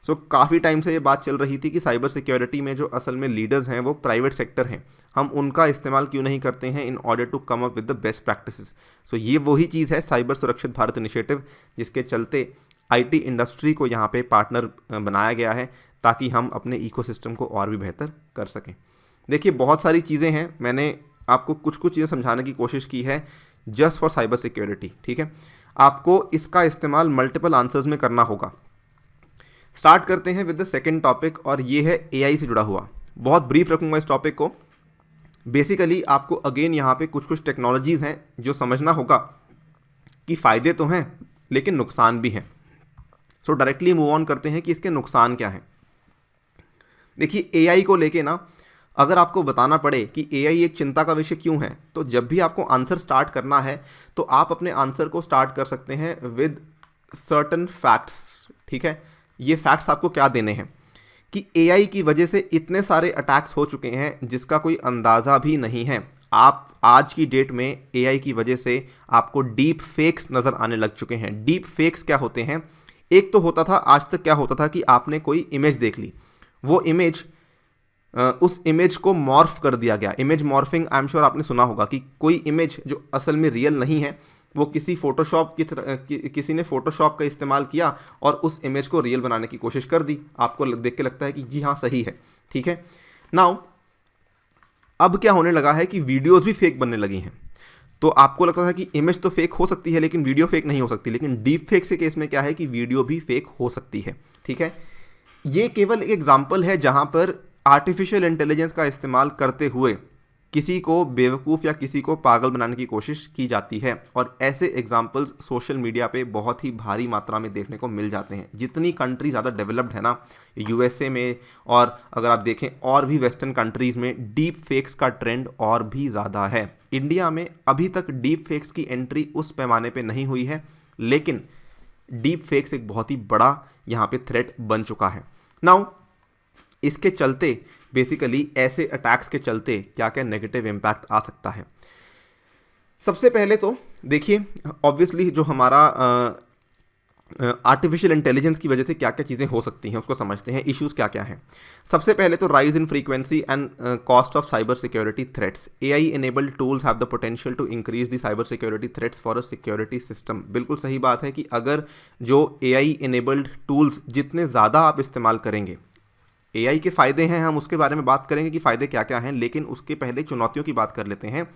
So काफ़ी टाइम से ये बात चल रही थी कि साइबर सिक्योरिटी में जो असल में लीडर्स हैं वो प्राइवेट सेक्टर हैं, हम उनका इस्तेमाल क्यों नहीं करते हैं in order to come up with the best practices. So ये वही चीज़ है साइबर सुरक्षित भारत इनिशिएटिव, जिसके चलते IT इंडस्ट्री को यहाँ पे पार्टनर बनाया गया है ताकि हम अपने इकोसिस्टम को और भी बेहतर कर सकें। देखिए बहुत सारी चीज़ें हैं, मैंने आपको कुछ चीज़ें समझाने की कोशिश की है जस्ट फॉर साइबर सिक्योरिटी। ठीक है, आपको इसका इस्तेमाल मल्टीपल आंसर्स में करना होगा। स्टार्ट करते हैं विद द सेकंड टॉपिक और ये है AI से जुड़ा हुआ। बहुत ब्रीफ रखूँगा इस टॉपिक को। बेसिकली आपको अगेन यहाँ पे कुछ टेक्नोलॉजीज़ हैं जो समझना होगा कि फ़ायदे तो हैं लेकिन नुकसान भी हैं। सो डायरेक्टली मूव ऑन करते हैं कि इसके नुकसान क्या हैं। देखिए AI को लेके ना अगर आपको बताना पड़े कि AI एक चिंता का विषय क्यों है, तो जब भी आपको आंसर स्टार्ट करना है तो आप अपने आंसर को स्टार्ट कर सकते हैं विद सर्टन फैक्ट्स। ठीक है, ये फैक्ट्स आपको क्या देने हैं कि AI की वजह से इतने सारे अटैक्स हो चुके हैं जिसका कोई अंदाज़ा भी नहीं है। आप आज की डेट में AI की वजह से आपको डीप फेक्स नज़र आने लग चुके हैं। डीप फेक्स क्या होते हैं, एक तो होता था, आज तक क्या होता था कि आपने कोई इमेज देख ली, वो इमेज उस इमेज को मॉर्फ कर दिया गया। Image morphing I am sure आपने सुना होगा कि कोई इमेज जो असल में रियल नहीं है वो किसी फोटोशॉप की तरह किसी ने फोटोशॉप का इस्तेमाल किया और उस इमेज को रियल बनाने की कोशिश कर दी। आपको देख के लगता है कि जी हाँ सही है। ठीक है, नाउ अब क्या होने लगा है कि वीडियोस भी फेक बनने लगी हैं। तो आपको लगता था कि इमेज तो फेक हो सकती है लेकिन वीडियो फेक नहीं हो सकती, लेकिन डीप फेक्स के केस में क्या है कि वीडियो भी फेक हो सकती है। ठीक है, ये केवल एक एग्जाम्पल है जहां पर आर्टिफिशियल इंटेलिजेंस का इस्तेमाल करते हुए किसी को बेवकूफ़ या किसी को पागल बनाने की कोशिश की जाती है, और ऐसे एग्जाम्पल्स सोशल मीडिया पे बहुत ही भारी मात्रा में देखने को मिल जाते हैं। जितनी कंट्री ज़्यादा डेवलप्ड है ना, यूएसए में, और अगर आप देखें और भी वेस्टर्न कंट्रीज़ में डीप फेक्स का ट्रेंड और भी ज़्यादा है। इंडिया में अभी तक डीप फेक्स की एंट्री उस पैमाने पे नहीं हुई है, लेकिन डीप फेक्स एक बहुत ही बड़ा यहाँ पे थ्रेट बन चुका है। नाउ इसके चलते बेसिकली ऐसे अटैक्स के चलते क्या क्या नेगेटिव इम्पैक्ट आ सकता है। सबसे पहले तो देखिए, ऑब्वियसली जो हमारा आर्टिफिशियल इंटेलिजेंस की वजह से क्या क्या चीज़ें हो सकती हैं उसको समझते हैं, इश्यूज़ क्या क्या हैं। सबसे पहले तो rise in frequency and cost of cyber security threats. AI enabled tools have the potential to increase the cyber security threats for a security system. बिल्कुल सही बात है कि अगर जो एआई इनेबल्ड टूल्स जितने ज़्यादा आप इस्तेमाल करेंगे, एआई के फ़ायदे हैं, हम उसके बारे में बात करेंगे कि फ़ायदे क्या क्या हैं, लेकिन उसके पहले चुनौतियों की बात कर लेते हैं।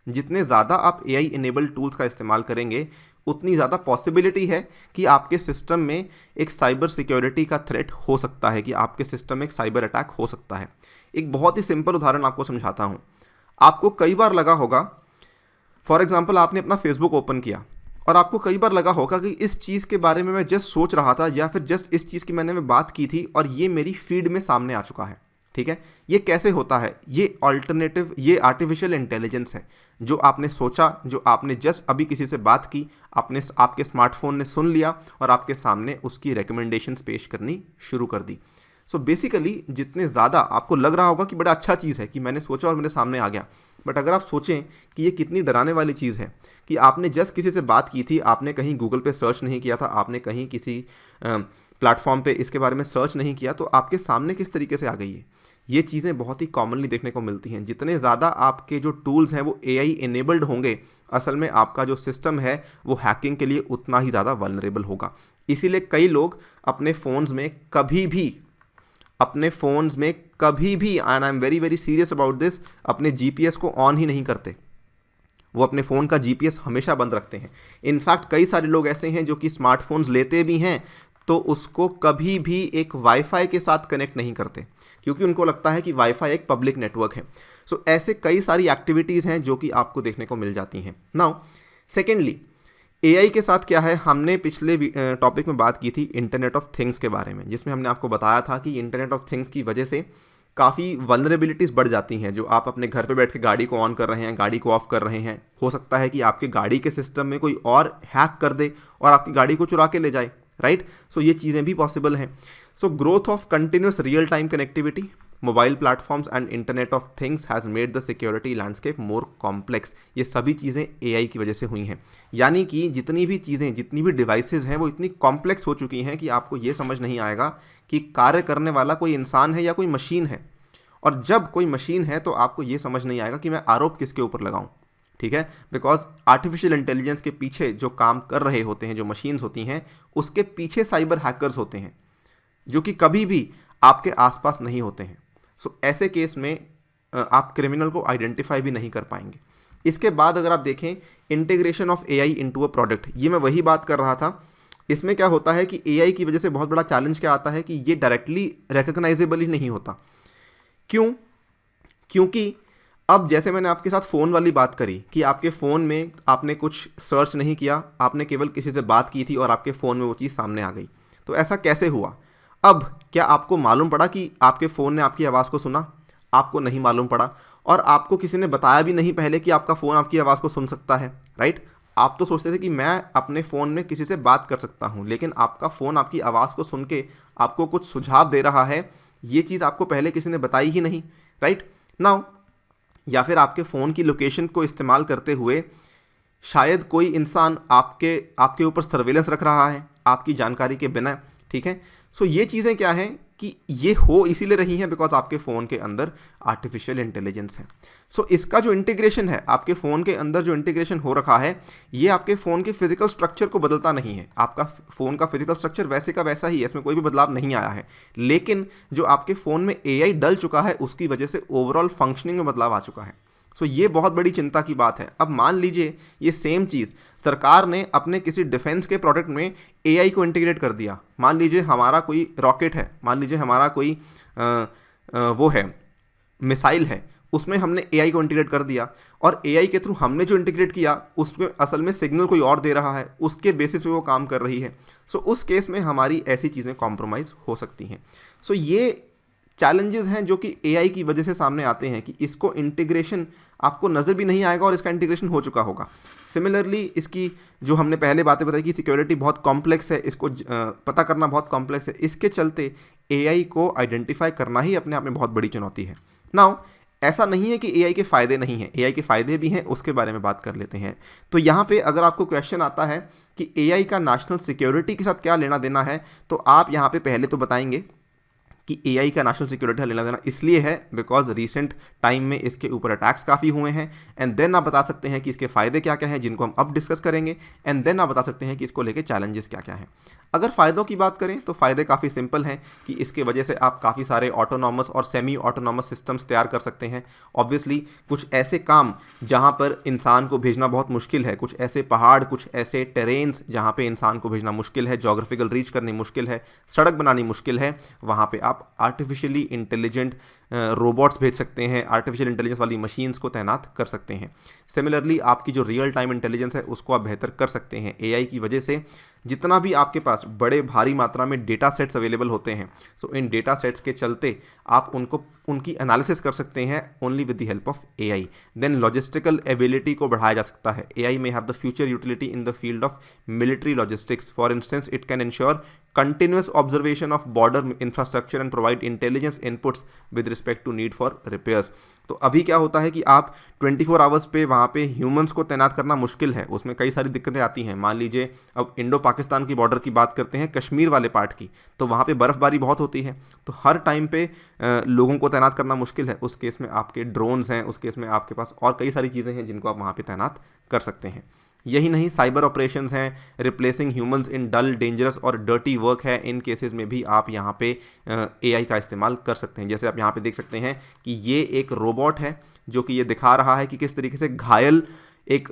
जितने ज़्यादा आप एआई इनेबल्ड टूल्स का इस्तेमाल करेंगे उतनी ज़्यादा पॉसिबिलिटी है कि आपके सिस्टम में एक साइबर सिक्योरिटी का थ्रेट हो सकता है, कि आपके सिस्टम में एक साइबर अटैक हो सकता है। एक बहुत ही सिंपल उदाहरण आपको समझाता हूँ। आपको कई बार लगा होगा, फॉर एग्जाम्पल आपने अपना फेसबुक ओपन किया और आपको कई बार लगा होगा कि इस चीज़ के बारे में मैं जस्ट सोच रहा था, या फिर जस्ट इस चीज़ की मैंने बात की थी और ये मेरी फीड में सामने आ चुका है। ठीक है, ये कैसे होता है? ये आर्टिफिशियल इंटेलिजेंस है। जो आपने सोचा, जो आपने जस्ट अभी किसी से बात की, आपके स्मार्टफोन ने सुन लिया और आपके सामने उसकी रिकमेंडेशंस पेश करनी शुरू कर दी। सो बेसिकली जितने ज़्यादा आपको लग रहा होगा कि बड़ा अच्छा चीज़ है कि मैंने सोचा और मेरे सामने आ गया, बट अगर आप सोचें कि ये कितनी डराने वाली चीज़ है कि आपने जस्ट किसी से बात की थी, आपने कहीं गूगल पे सर्च नहीं किया था, आपने कहीं किसी प्लेटफॉर्म पे इसके बारे में सर्च नहीं किया, तो आपके सामने किस तरीके से आ गई है। ये चीज़ें बहुत ही कॉमनली देखने को मिलती हैं। जितने ज़्यादा आपके जो टूल्स हैं वो एआई इनेबल्ड होंगे, असल में आपका जो सिस्टम है वो हैकिंग के लिए उतना ही ज़्यादा वल्नरेबल होगा। इसीलिए कई लोग अपने फ़ोन्स में कभी भी, and I am very very serious about this, अपने जीपीएस को ऑन ही नहीं करते। वो अपने फ़ोन का जीपीएस हमेशा बंद रखते हैं। इनफैक्ट कई सारे लोग ऐसे हैं जो कि स्मार्टफोन्स लेते भी हैं तो उसको कभी भी एक वाईफाई के साथ कनेक्ट नहीं करते, क्योंकि उनको लगता है कि वाईफाई एक पब्लिक नेटवर्क है। सो ऐसे कई सारी एक्टिविटीज़ हैं जो कि आपको देखने को मिल जाती हैं। नाउ सेकेंडली, एआई के साथ क्या है, हमने पिछले टॉपिक में बात की थी इंटरनेट ऑफ थिंग्स के बारे में, जिसमें हमने आपको बताया था कि इंटरनेट ऑफ थिंग्स की वजह से काफ़ी वल्नरेबिलिटीज़ बढ़ जाती हैं। जो आप अपने घर पे बैठ के गाड़ी को ऑन कर रहे हैं, गाड़ी को ऑफ कर रहे हैं, हो सकता है कि आपके गाड़ी के सिस्टम में कोई और हैक कर दे और आपकी गाड़ी को चुरा के ले जाए, राइट। सो ये चीज़ें भी पॉसिबल हैं। So growth of continuous real time connectivity, mobile platforms and internet of things has made the security landscape more complex. ये सभी चीज़ें एआई की वजह से हुई हैं। यानी कि जितनी भी चीज़ें, जितनी भी डिवाइसेस हैं वो इतनी कॉम्प्लेक्स हो चुकी हैं कि आपको ये समझ नहीं आएगा कि कार्य करने वाला कोई इंसान है या कोई मशीन है। और जब कोई मशीन है तो आपको ये समझ नहीं आएगा कि मैं आरोप किसके ऊपर लगाऊं। ठीक है, बिकॉज आर्टिफिशियल इंटेलिजेंस के पीछे जो काम कर रहे होते हैं, जो मशीन्स होती हैं, उसके पीछे साइबर हैकर्स होते हैं जो कि कभी भी आपके आसपास नहीं होते हैं। सो ऐसे केस में आप क्रिमिनल को आइडेंटिफाई भी नहीं कर पाएंगे। इसके बाद अगर आप देखें integration of AI into a product, ये मैं वही बात कर रहा था। इसमें क्या होता है कि एआई की वजह से बहुत बड़ा चैलेंज क्या आता है कि ये डायरेक्टली रिकग्नाइजेबल ही नहीं होता। क्यों? क्योंकि अब जैसे मैंने आपके साथ फ़ोन वाली बात करी कि आपके फ़ोन में आपने कुछ सर्च नहीं किया, आपने केवल किसी से बात की थी और आपके फ़ोन में वो चीज़ सामने आ गई। तो ऐसा कैसे हुआ? अब क्या आपको मालूम पड़ा कि आपके फ़ोन ने आपकी आवाज़ को सुना? आपको नहीं मालूम पड़ा, और आपको किसी ने बताया भी नहीं पहले कि आपका फ़ोन आपकी आवाज़ को सुन सकता है, राइट। आप तो सोचते थे कि मैं अपने फ़ोन में किसी से बात कर सकता हूँ, लेकिन आपका फ़ोन आपकी आवाज़ को सुन के आपको कुछ सुझाव दे रहा है, ये चीज़ आपको पहले किसी ने बताई ही नहीं, राइट। नाउ या फिर आपके फ़ोन की लोकेशन को इस्तेमाल करते हुए शायद कोई इंसान आपके ऊपर सर्वेलेंस रख रहा है आपकी जानकारी के बिना। ठीक है, सो ये चीज़ें क्या हैं कि ये हो इसीलिए रही हैं बिकॉज आपके फ़ोन के अंदर आर्टिफिशियल इंटेलिजेंस है। सो इसका जो इंटीग्रेशन है, आपके फ़ोन के अंदर जो इंटीग्रेशन हो रखा है, ये आपके फ़ोन के फिजिकल स्ट्रक्चर को बदलता नहीं है। आपका फ़ोन का फिजिकल स्ट्रक्चर वैसे का वैसा ही है, इसमें कोई भी बदलाव नहीं आया है, लेकिन जो आपके फ़ोन में एआई डल चुका है उसकी वजह से ओवरऑल फंक्शनिंग में बदलाव आ चुका है। सो ये बहुत बड़ी चिंता की बात है। अब मान लीजिए ये सेम चीज़ सरकार ने अपने किसी डिफेंस के प्रोडक्ट में एआई को इंटीग्रेट कर दिया। मान लीजिए हमारा कोई रॉकेट है, मान लीजिए हमारा कोई वो है मिसाइल है, उसमें हमने एआई को इंटीग्रेट कर दिया और एआई के थ्रू हमने जो इंटीग्रेट किया उसमें असल में सिग्नल कोई और दे रहा है, उसके बेसिस पे वो काम कर रही है। सो उस केस में हमारी ऐसी चीज़ें कॉम्प्रोमाइज़ हो सकती हैं। सो ये चैलेंजेस हैं जो कि एआई की वजह से सामने आते हैं कि इसको इंटीग्रेशन आपको नज़र भी नहीं आएगा और इसका इंटीग्रेशन हो चुका होगा। सिमिलरली इसकी जो हमने पहले बातें बताई कि सिक्योरिटी बहुत कॉम्प्लेक्स है, इसको पता करना बहुत कॉम्प्लेक्स है, इसके चलते एआई को आइडेंटिफाई करना ही अपने आप में बहुत बड़ी चुनौती है। नाउ ऐसा नहीं है कि एआई के फ़ायदे नहीं हैं, एआई के फ़ायदे भी हैं, उसके बारे में बात कर लेते हैं। तो यहाँ पे अगर आपको क्वेश्चन आता है कि एआई का नेशनल सिक्योरिटी के साथ क्या लेना देना है, तो आप यहाँ पे पहले तो बताएंगे कि एआई का नेशनल सिक्योरिटी का लेना देना इसलिए है बिकॉज रिसेंट टाइम में इसके ऊपर अटैक्स काफ़ी हुए हैं। एंड देन आप बता सकते हैं कि इसके फ़ायदे क्या क्या हैं जिनको हम अब डिस्कस करेंगे। एंड देन आप बता सकते हैं कि इसको लेके चैलेंजेस क्या क्या हैं। अगर फ़ायदों की बात करें तो फ़ायदे काफ़ी सिंपल हैं कि इसके वजह से आप काफ़ी सारे ऑटोनॉमस और सेमी ऑटोनॉमस सिस्टम्स तैयार कर सकते हैं। ऑब्वियसली कुछ ऐसे काम जहाँ पर इंसान को भेजना बहुत मुश्किल है, कुछ ऐसे पहाड़, कुछ ऐसे टेरेन्स जहाँ पे इंसान को भेजना मुश्किल है, जोग्राफिकल रीच करनी मुश्किल है, सड़क बनानी मुश्किल है, वहाँ पे आप आर्टिफिशियली इंटेलिजेंट रोबोट्स भेज सकते हैं, आर्टिफिशियल इंटेलिजेंस वाली मशीन्स को तैनात कर सकते हैं। सिमिलरली आपकी जो रियल टाइम इंटेलिजेंस है उसको आप बेहतर कर सकते हैं एआई की वजह से। जितना भी आपके पास बड़े भारी मात्रा में डेटा सेट्स अवेलेबल होते हैं, सो इन डेटा सेट्स के चलते आप उनकी एनालिसिस कर सकते हैं only with the help of AI. Then logistical ability को बढ़ाया जा सकता है। AI may have the future utility in the field of military logistics. For instance it can ensure continuous observation of border infrastructure and provide intelligence inputs with respect to need for repairs। तो अभी क्या होता है कि आप 24 आवर्स पे वहाँ पे ह्यूमंस को तैनात करना मुश्किल है, उसमें कई सारी दिक्कतें आती हैं। मान लीजिए अब इंडो पाकिस्तान की बॉर्डर की बात करते हैं, कश्मीर वाले पार्ट की, तो वहाँ पे बर्फ़बारी बहुत होती है, तो हर टाइम पे लोगों को तैनात करना मुश्किल है। उस केस में आपके ड्रोन्स हैं, उस केस में आपके पास और कई सारी चीज़ें हैं जिनको आप वहाँ पर तैनात कर सकते हैं। यही नहीं, साइबर ऑपरेशंस हैं, replacing humans in dull, dangerous और डर्टी वर्क है। इन केसेस में भी आप यहाँ पे एआई का इस्तेमाल कर सकते हैं। जैसे आप यहाँ पे देख सकते हैं कि ये एक रोबोट है जो कि ये दिखा रहा है कि किस तरीके से घायल एक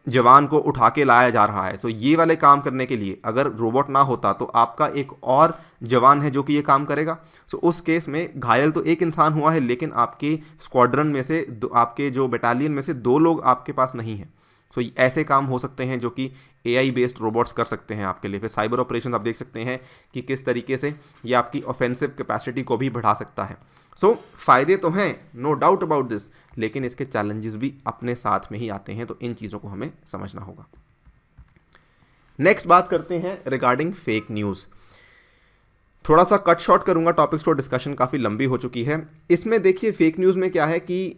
जवान को उठा के लाया जा रहा है। तो ये वाले काम करने के लिए अगर रोबोट ना होता तो आपका एक और जवान है जो कि ये काम करेगा। सो उस केस में घायल तो एक इंसान हुआ है, लेकिन आपके स्क्वाड्रन में से आपके जो बटालियन में से 2 लोग आपके पास नहीं हैं। सो ऐसे काम हो सकते हैं जो कि एआई बेस्ड रोबोट्स कर सकते हैं आपके लिए। फिर साइबर ऑपरेशन आप देख सकते हैं कि किस तरीके से ये आपकी ऑफेंसिव कैपेसिटी को भी बढ़ा सकता है। सो फ़ायदे तो हैं, नो डाउट अबाउट दिस, लेकिन इसके चैलेंजेस भी अपने साथ में ही आते हैं, तो इन चीज़ों को हमें समझना होगा। नेक्स्ट बात करते हैं रिगार्डिंग फेक न्यूज़। थोड़ा सा कट शॉर्ट करूंगा टॉपिक्स को, डिस्कशन काफ़ी लंबी हो चुकी है। इसमें देखिए फेक न्यूज़ में क्या है कि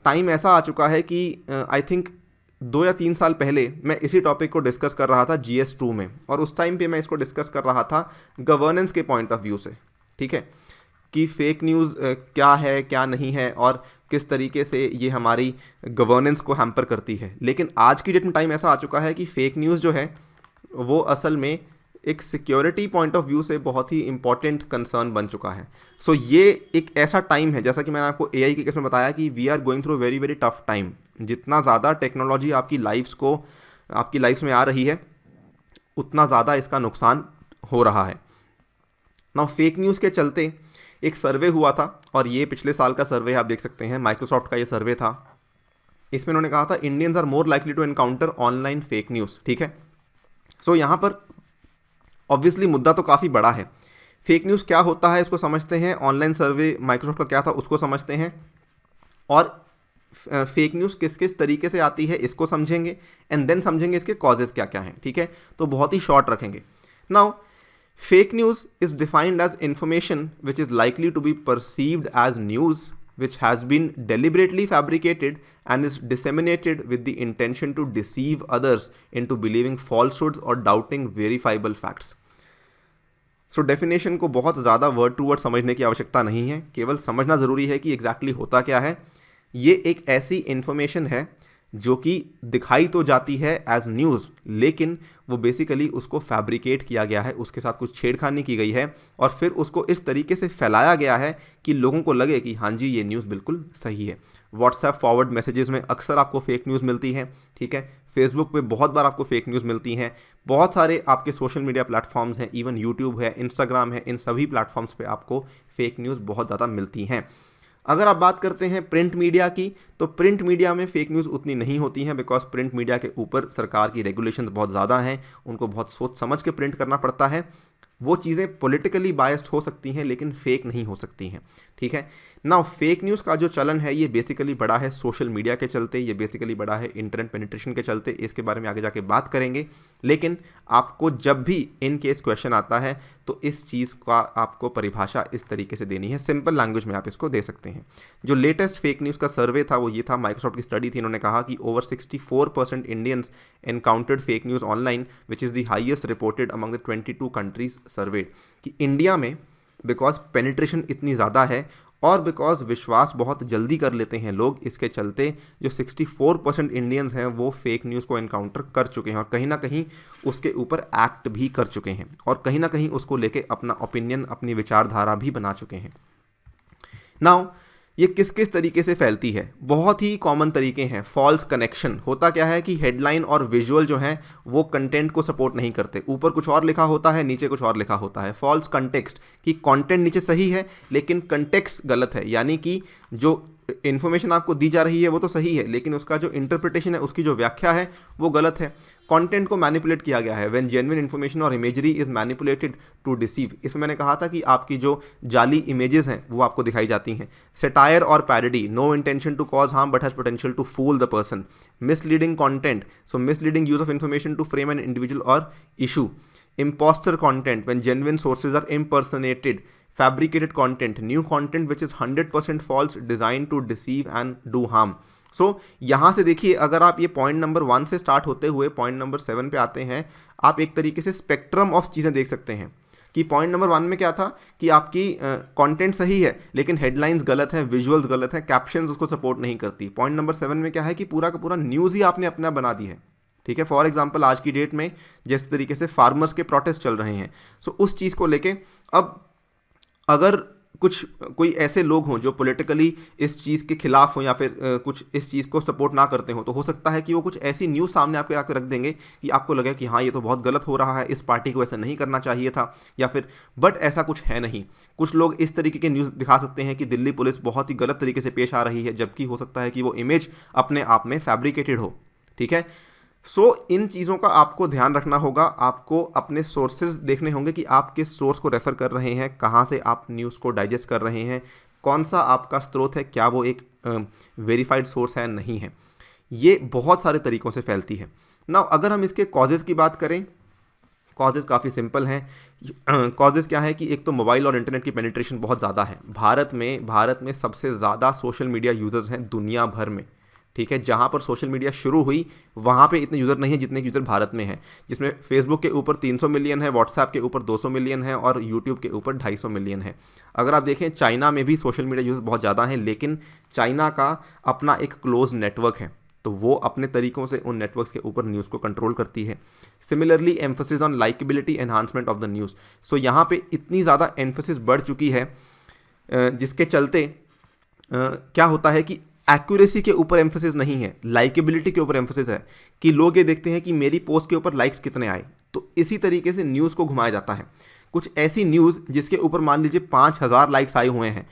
टाइम ऐसा आ चुका है कि आई थिंक 2 या 3 साल पहले मैं इसी टॉपिक को डिस्कस कर रहा था GS2 में, और उस टाइम पे मैं इसको डिस्कस कर रहा था गवर्नेंस के पॉइंट ऑफ व्यू से, ठीक है, कि फेक न्यूज़ क्या है क्या नहीं है और किस तरीके से ये हमारी गवर्नेंस को हैम्पर करती है। लेकिन आज की डेट में टाइम ऐसा आ चुका है कि फेक न्यूज़ जो है वो असल में एक सिक्योरिटी पॉइंट ऑफ व्यू से बहुत ही इंपॉर्टेंट कंसर्न बन चुका है। सो ये एक ऐसा टाइम है, जैसा कि मैंने आपको एआई के केस में बताया, कि we are going through very very tough time. जितना ज़्यादा टेक्नोलॉजी आपकी लाइफ्स में आ रही है, उतना ज़्यादा इसका नुकसान हो रहा है। नाउ फेक न्यूज़ के चलते एक सर्वे हुआ था, और ये पिछले साल का सर्वे आप देख सकते हैं, माइक्रोसॉफ्ट का ये सर्वे था। इसमें उन्होंने कहा था Indians are more likely to encounter online fake news, ठीक है। सो यहाँ पर ऑब्वियसली मुद्दा तो काफ़ी बड़ा है। फेक न्यूज़ क्या होता है इसको समझते हैं, ऑनलाइन सर्वे माइक्रोसॉफ्ट का क्या था उसको समझते हैं, और फेक न्यूज़ किस किस तरीके से आती है इसको समझेंगे, एंड देन समझेंगे इसके कॉजेज़ क्या क्या हैं, ठीक है। तो बहुत ही शॉर्ट रखेंगे। Now fake news is defined as information which is likely to be perceived as news which has been deliberately fabricated and is disseminated with the intention to deceive others into believing falsehoods or doubting verifiable facts। So definition को बहुत ज़्यादा वर्ड टू वर्ड समझने की आवश्यकता नहीं है, केवल समझना ज़रूरी है कि एग्जैक्टली होता क्या है। ये एक ऐसी इन्फॉर्मेशन है जो कि दिखाई तो जाती है एज न्यूज़, लेकिन वो बेसिकली उसको फैब्रिकेट किया गया है, उसके साथ कुछ छेड़खानी की गई है, और फिर उसको इस तरीके से फैलाया गया है कि लोगों को लगे कि हाँ जी ये न्यूज़ बिल्कुल सही है। व्हाट्सएप फॉरवर्ड मैसेजेस में अक्सर आपको फेक न्यूज़ मिलती है, ठीक है। फेसबुक पे बहुत बार आपको फेक न्यूज़ मिलती हैं। बहुत सारे आपके सोशल मीडिया प्लेटफॉर्म्स हैं, इवन यूट्यूब है, इंस्टाग्राम है, इन सभी प्लेटफॉर्म्स पे आपको फेक न्यूज़ बहुत ज़्यादा मिलती हैं। अगर आप बात करते हैं प्रिंट मीडिया की, तो प्रिंट मीडिया में फेक न्यूज़ उतनी नहीं होती हैं, बिकॉज प्रिंट मीडिया के ऊपर सरकार की रेगुलेशंस बहुत ज़्यादा हैं, उनको बहुत सोच समझ के प्रिंट करना पड़ता है। वो चीज़ें पॉलिटिकली बायस्ड हो सकती हैं लेकिन फेक नहीं हो सकती हैं, ठीक है ना। फेक न्यूज़ का जो चलन है ये बेसिकली बड़ा है सोशल मीडिया के चलते, ये बेसिकली बड़ा है इंटरनेट पेनिट्रेशन के चलते। इसके बारे में आगे जाके बात करेंगे, लेकिन आपको जब भी इन केस क्वेश्चन आता है तो इस चीज़ का आपको परिभाषा इस तरीके से देनी है, सिंपल लैंग्वेज में आप इसको दे सकते हैं। जो लेटेस्ट फेक न्यूज़ का सर्वे था वो ये था, माइक्रोसॉफ्ट की स्टडी थी, इन्होंने कहा कि over 64% Indians encountered fake news online which is the highest reported among the 22 countries served. कि इंडिया में बिकॉज पेनिट्रेशन इतनी ज़्यादा है और बिकॉज विश्वास बहुत जल्दी कर लेते हैं लोग, इसके चलते जो 64% इंडियंस हैं वो फेक न्यूज़ को एनकाउंटर कर चुके हैं और कहीं ना कहीं उसके ऊपर एक्ट भी कर चुके हैं और कहीं ना कहीं उसको लेके अपना ओपिनियन, अपनी विचारधारा भी बना चुके हैं। नाउ ये किस किस तरीके से फैलती है? बहुत ही कॉमन तरीके हैं। फॉल्स कनेक्शन होता क्या है कि हेडलाइन और विजुअल जो हैं वो कंटेंट को सपोर्ट नहीं करते, ऊपर कुछ और लिखा होता है, नीचे कुछ और लिखा होता है। फॉल्स कंटेक्स्ट कि कंटेंट नीचे सही है लेकिन कंटेक्स्ट गलत है, यानी कि जो इन्फॉर्मेशन आपको दी जा रही है वो तो सही है लेकिन उसका जो इंटरप्रिटेशन है, उसकी जो व्याख्या है वो गलत है। कंटेंट को मैनिपुलेट किया गया है, व्हेन जेन्युइन इन्फॉर्मेशन और imagery is manipulated to deceive. इसमें मैंने कहा था कि आपकी जो जाली इमेजेस हैं वो आपको दिखाई जाती हैं। सेटायर और parody, no intention to cause harm but has potential to fool the person. Misleading content, so misleading use of information to frame an individual और issue. Imposter content, when genuine sources are impersonated. Fabricated content, new content which is 100% false, designed to deceive and do harm. So यहाँ से देखिए, अगर आप ये पॉइंट नंबर 1 से स्टार्ट होते हुए पॉइंट नंबर 7 पे आते हैं, आप एक तरीके से स्पेक्ट्रम ऑफ चीज़ें देख सकते हैं कि पॉइंट नंबर 1 में क्या था कि आपकी कंटेंट सही है लेकिन हेडलाइंस गलत हैं, विजुअल्स गलत हैं, कैप्शंस उसको सपोर्ट नहीं करती। पॉइंट नंबर 7 में क्या है कि पूरा का पूरा न्यूज़ ही आपने अपना बना दी है, ठीक है। फॉर एग्जाम्पल आज की डेट में जिस तरीके से फार्मर्स के प्रोटेस्ट चल रहे हैं, सो उस चीज़ को लेके अब अगर कोई ऐसे लोग हों जो पॉलिटिकली इस चीज़ के खिलाफ हों या फिर कुछ इस चीज़ को सपोर्ट ना करते हों, तो हो सकता है कि वो कुछ ऐसी न्यूज़ सामने आपके आकर रख देंगे कि आपको लगे कि हाँ ये तो बहुत गलत हो रहा है, इस पार्टी को ऐसा नहीं करना चाहिए था, या फिर बट ऐसा कुछ है नहीं। कुछ लोग इस तरीके के न्यूज़ दिखा सकते हैं कि दिल्ली पुलिस बहुत ही गलत तरीके से पेश आ रही है, जबकि हो सकता है कि वो इमेज अपने आप में फैब्रिकेटेड हो, ठीक है। इन चीज़ों का आपको ध्यान रखना होगा। आपको अपने सोर्सेज देखने होंगे कि आप किस सोर्स को रेफ़र कर रहे हैं, कहाँ से आप न्यूज़ को डाइजेस्ट कर रहे हैं, कौन सा आपका स्रोत है, क्या वो एक वेरीफाइड सोर्स है नहीं है। ये बहुत सारे तरीक़ों से फैलती है ना। अगर हम इसके कॉजेज़ की बात करें, कॉजेज़ काफ़ी सिंपल हैं। कॉजेज़ क्या है कि एक तो मोबाइल और इंटरनेट की पेनिट्रेशन बहुत ज़्यादा है। भारत में सबसे ज़्यादा सोशल मीडिया यूज़र्स हैं दुनिया भर में, ठीक है। जहाँ पर सोशल मीडिया शुरू हुई वहाँ पे इतने यूज़र नहीं हैं जितने यूज़र भारत में हैं, जिसमें फेसबुक के ऊपर 300 मिलियन है, व्हाट्सएप के ऊपर 200 मिलियन है और यूट्यूब के ऊपर 250 मिलियन है। अगर आप देखें चाइना में भी सोशल मीडिया यूज़र बहुत ज़्यादा हैं, लेकिन चाइना का अपना एक क्लोज नेटवर्क है, तो वो अपने तरीक़ों से उन नेटवर्क्स के ऊपर न्यूज़ को कंट्रोल करती है। Similarly emphasis on likeability enhancement of the news. So यहाँ पे इतनी ज़्यादा एम्फोसिस बढ़ चुकी है जिसके चलते क्या होता है कि एक्यूरेसी के ऊपर एम्फोसिस नहीं है, लाइकेबिलिटी के ऊपर एम्फोसिस है कि लोग ये देखते हैं कि मेरी पोस्ट के ऊपर लाइक्स कितने आए। तो इसी तरीके से न्यूज़ को घुमाया जाता है। कुछ ऐसी न्यूज़ जिसके ऊपर मान लीजिए 5000 लाइक्स आए हुए हैं,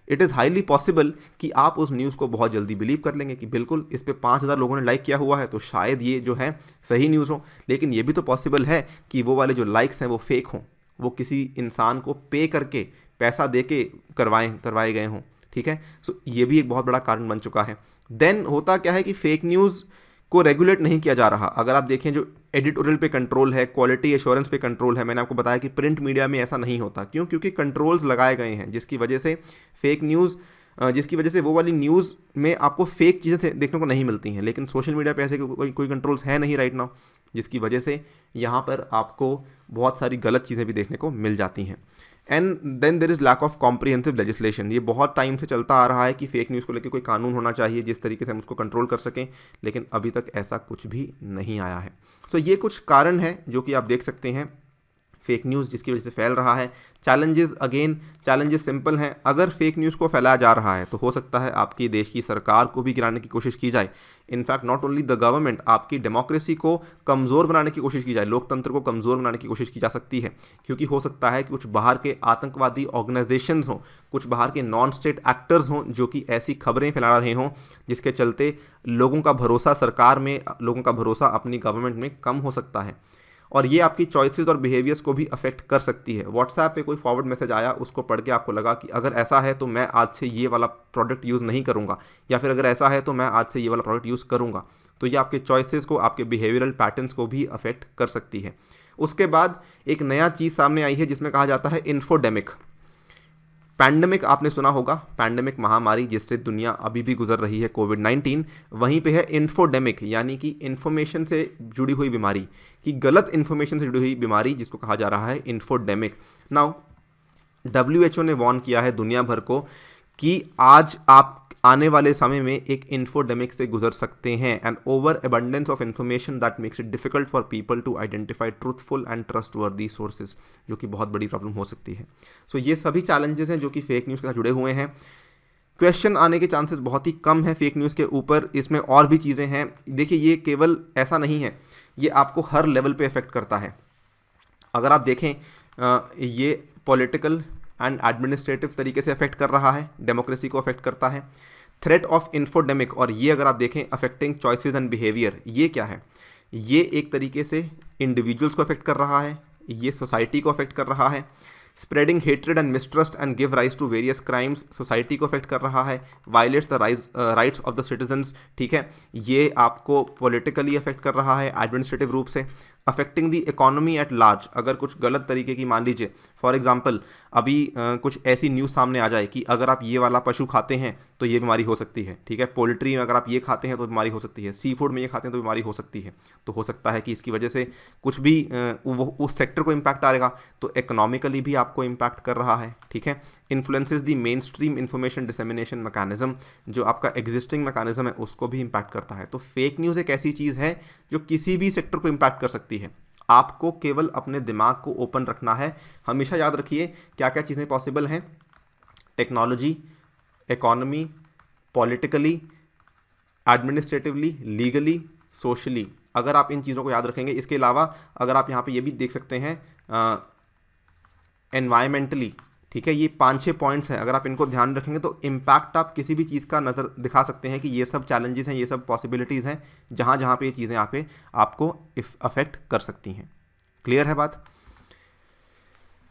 इट इज़ हाईली पॉसिबल कि आप उस न्यूज़ को बहुत जल्दी बिलीव कर लेंगे कि बिल्कुल इस पे 5000 लोगों ने लाइक किया हुआ है तो शायद ये जो है सही न्यूज़ हो। लेकिन ये भी तो पॉसिबल है कि वो वाले जो लाइक्स हैं वो फेक हों, वो किसी इंसान को पे करके पैसा दे के करवाए गए हों, ठीक है। सो ये भी एक बहुत बड़ा कारण बन चुका है। देन होता क्या है कि फेक न्यूज़ को रेगुलेट नहीं किया जा रहा। अगर आप देखें जो एडिटोरियल पे कंट्रोल है, क्वालिटी एश्योरेंस पे कंट्रोल है, मैंने आपको बताया कि प्रिंट मीडिया में ऐसा नहीं होता। क्यों? क्योंकि कंट्रोल्स लगाए गए हैं जिसकी वजह से फेक न्यूज़ जिसकी वजह से वो वाली न्यूज़ में आपको फेक चीज़ें देखने को नहीं मिलती हैं। लेकिन सोशल मीडिया पे ऐसे कोई कंट्रोल्स है नहीं राइट नाउ, जिसकी वजह से यहाँ पर आपको बहुत सारी गलत चीज़ें भी देखने को मिल जाती हैं। And then there is lack of comprehensive legislation. ये बहुत टाइम से चलता आ रहा है कि फेक न्यूज़ को लेकर कोई कानून होना चाहिए जिस तरीके से हम उसको कंट्रोल कर सकें, लेकिन अभी तक ऐसा कुछ भी नहीं आया है। सो ये कुछ कारण हैं जो कि आप देख सकते हैं फेक न्यूज़ जिसकी वजह से फैल रहा है। चैलेंजेस सिंपल हैं। अगर फेक न्यूज़ को फैलाया जा रहा है तो हो सकता है आपकी देश की सरकार को भी गिराने की कोशिश की जाए। In fact not only the government, आपकी डेमोक्रेसी को कमज़ोर बनाने की कोशिश की जाए, लोकतंत्र को कमज़ोर बनाने की कोशिश की जा सकती है। क्योंकि हो सकता है कि कुछ बाहर के आतंकवादी ऑर्गेनाइजेशंस हों, कुछ बाहर के नॉन स्टेट एक्टर्स हों जो कि ऐसी खबरें फैला रहे हों जिसके चलते लोगों का भरोसा सरकार में, लोगों का भरोसा अपनी गवर्नमेंट में कम हो सकता है। और ये आपकी चॉइसेस और बिहेवियर्स को भी अफेक्ट कर सकती है। व्हाट्सएप पे कोई फॉरवर्ड मैसेज आया, उसको पढ़ के आपको लगा कि अगर ऐसा है तो मैं आज से ये वाला प्रोडक्ट यूज़ नहीं करूँगा, या फिर अगर ऐसा है तो मैं आज से ये वाला प्रोडक्ट यूज़ करूँगा, तो ये आपके चॉइसेस को, आपके बिहेवियरल पैटर्न्स को भी अफेक्ट कर सकती है। उसके बाद एक नया चीज़ सामने आई है जिसमें कहा जाता है इन्फोडेमिक। पैंडेमिक आपने सुना होगा, पैंडेमिक महामारी जिससे दुनिया अभी भी गुजर रही है, कोविड-19। वहीं पे है इन्फोडेमिक, यानी कि इन्फॉर्मेशन से जुड़ी हुई बीमारी, कि गलत इन्फॉर्मेशन से जुड़ी हुई बीमारी जिसको कहा जा रहा है इन्फोडेमिक। नाउ WHO ने वार्न किया है दुनिया भर को कि आज आप आने वाले समय में एक इन्फोडेमिक से गुजर सकते हैं, and over abundance of information that makes it difficult for people to identify truthful and trustworthy sources, जो कि बहुत बड़ी प्रॉब्लम हो सकती है। सो ये सभी चैलेंजेस हैं जो कि फेक न्यूज़ के साथ जुड़े हुए हैं। क्वेश्चन आने के चांसेस बहुत ही कम है फेक न्यूज़ के ऊपर। इसमें और भी चीज़ें हैं। देखिए, ये केवल ऐसा नहीं है, ये आपको हर लेवल पे इफेक्ट करता है। अगर आप देखें, ये पॉलिटिकल एंड एडमिनिस्ट्रेटिव तरीके से अफेक्ट कर रहा है, डेमोक्रेसी को अफेक्ट करता है। थ्रेट ऑफ इन्फोडेमिक, और ये अगर आप देखें अफेक्टिंग चॉइसेस एंड बिहेवियर, ये क्या है? ये एक तरीके से इंडिविजुअल्स को अफेक्ट कर रहा है, ये सोसाइटी को अफेक्ट कर रहा है। Spreading hatred and mistrust and give rise to various crimes, society को अफेक्ट कर रहा है। Violates the rights of the citizens, ठीक है, ये आपको पॉलिटिकली अफेक्ट कर रहा है, एडमिनिस्ट्रेटिव रूप से। Affecting the economy at large, अगर कुछ गलत तरीके की, मान लीजिए फॉर एग्जांपल अभी कुछ ऐसी न्यूज़ सामने आ जाए कि अगर आप ये वाला पशु खाते हैं तो ये बीमारी हो सकती है, ठीक है, पोल्ट्री में अगर आप ये खाते हैं तो बीमारी हो सकती है, सी फूड में ये खाते हैं तो बीमारी हो सकती है, तो हो सकता है कि इसकी वजह से कुछ भी उस सेक्टर को इम्पैक्ट आएगा, तो इकोनॉमिकली भी आपको इम्पैक्ट कर रहा है, ठीक है। Influences the main stream information dissemination mechanism, जो आपका एग्जिस्टिंग मैकेनिज्म है उसको भी इम्पैक्ट करता है। तो फेक न्यूज़ एक ऐसी चीज़ है जो किसी भी सेक्टर को इम्पैक्ट कर सकती है। आपको केवल अपने दिमाग को ओपन रखना है। हमेशा याद रखिए क्या क्या चीज़ें पॉसिबल हैं: technology, economy, politically, administratively, legally, socially. अगर आप इन चीज़ों को याद रखेंगे, इसके अलावा अगर आप यहाँ पे ये भी देख सकते हैं एनवायरमेंटली, ठीक है, ये 5-6 पॉइंट्स हैं। अगर आप इनको ध्यान रखेंगे तो इम्पैक्ट आप किसी भी चीज़ का नज़र दिखा सकते हैं कि ये सब चैलेंजेस हैं, ये सब पॉसिबिलिटीज़ हैं जहाँ जहाँ पे ये चीज़ें यहाँ पे आपको अफेक्ट कर सकती हैं। क्लियर है बात?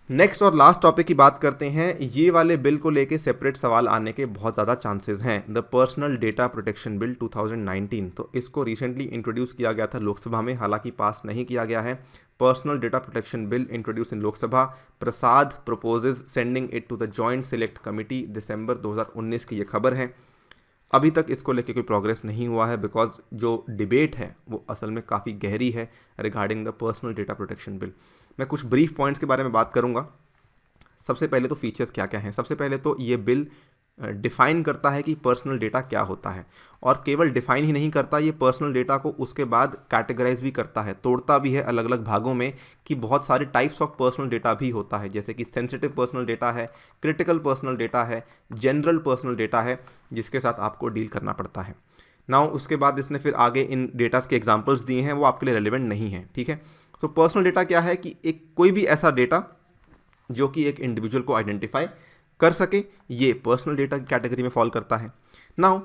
नेक्स्ट और लास्ट टॉपिक की बात करते हैं। ये वाले बिल को लेके सेपरेट सवाल आने के बहुत ज़्यादा चांसेस हैं। The personal data protection bill 2019, तो इसको रिसेंटली इंट्रोड्यूस किया गया था लोकसभा में, हालांकि पास नहीं किया गया है। Personal data protection bill introduce in Lok Sabha, Prasad proposes sending it to the joint select committee, दिसंबर 2019 की ये खबर है। अभी तक इसको लेके कोई प्रोग्रेस नहीं हुआ है, बिकॉज जो डिबेट है वो असल में काफ़ी गहरी है regarding the personal data protection bill. मैं कुछ ब्रीफ पॉइंट्स के बारे में बात करूंगा। सबसे पहले तो फीचर्स क्या क्या हैं। सबसे पहले तो ये बिल डिफ़ाइन करता है कि पर्सनल डेटा क्या होता है, और केवल डिफ़ाइन ही नहीं करता, ये पर्सनल डेटा को उसके बाद कैटेगराइज भी करता है, तोड़ता भी है अलग अलग भागों में कि बहुत सारे टाइप्स ऑफ पर्सनल डेटा भी होता है, जैसे कि सेंसिटिव पर्सनल डेटा है, क्रिटिकल पर्सनल डेटा है, जनरल पर्सनल डेटा है, जिसके साथ आपको डील करना पड़ता है। नाउ उसके बाद इसने फिर आगे इन डेटास के एग्जाम्पल्स दिए हैं, वो आपके लिए रेलिवेंट नहीं है, ठीक है। सो पर्सनल डेटा क्या है कि एक कोई भी ऐसा डेटा जो कि एक इंडिविजुअल को आइडेंटिफाई कर सके, ये पर्सनल डेटा की कैटेगरी में फॉल करता है। नाउ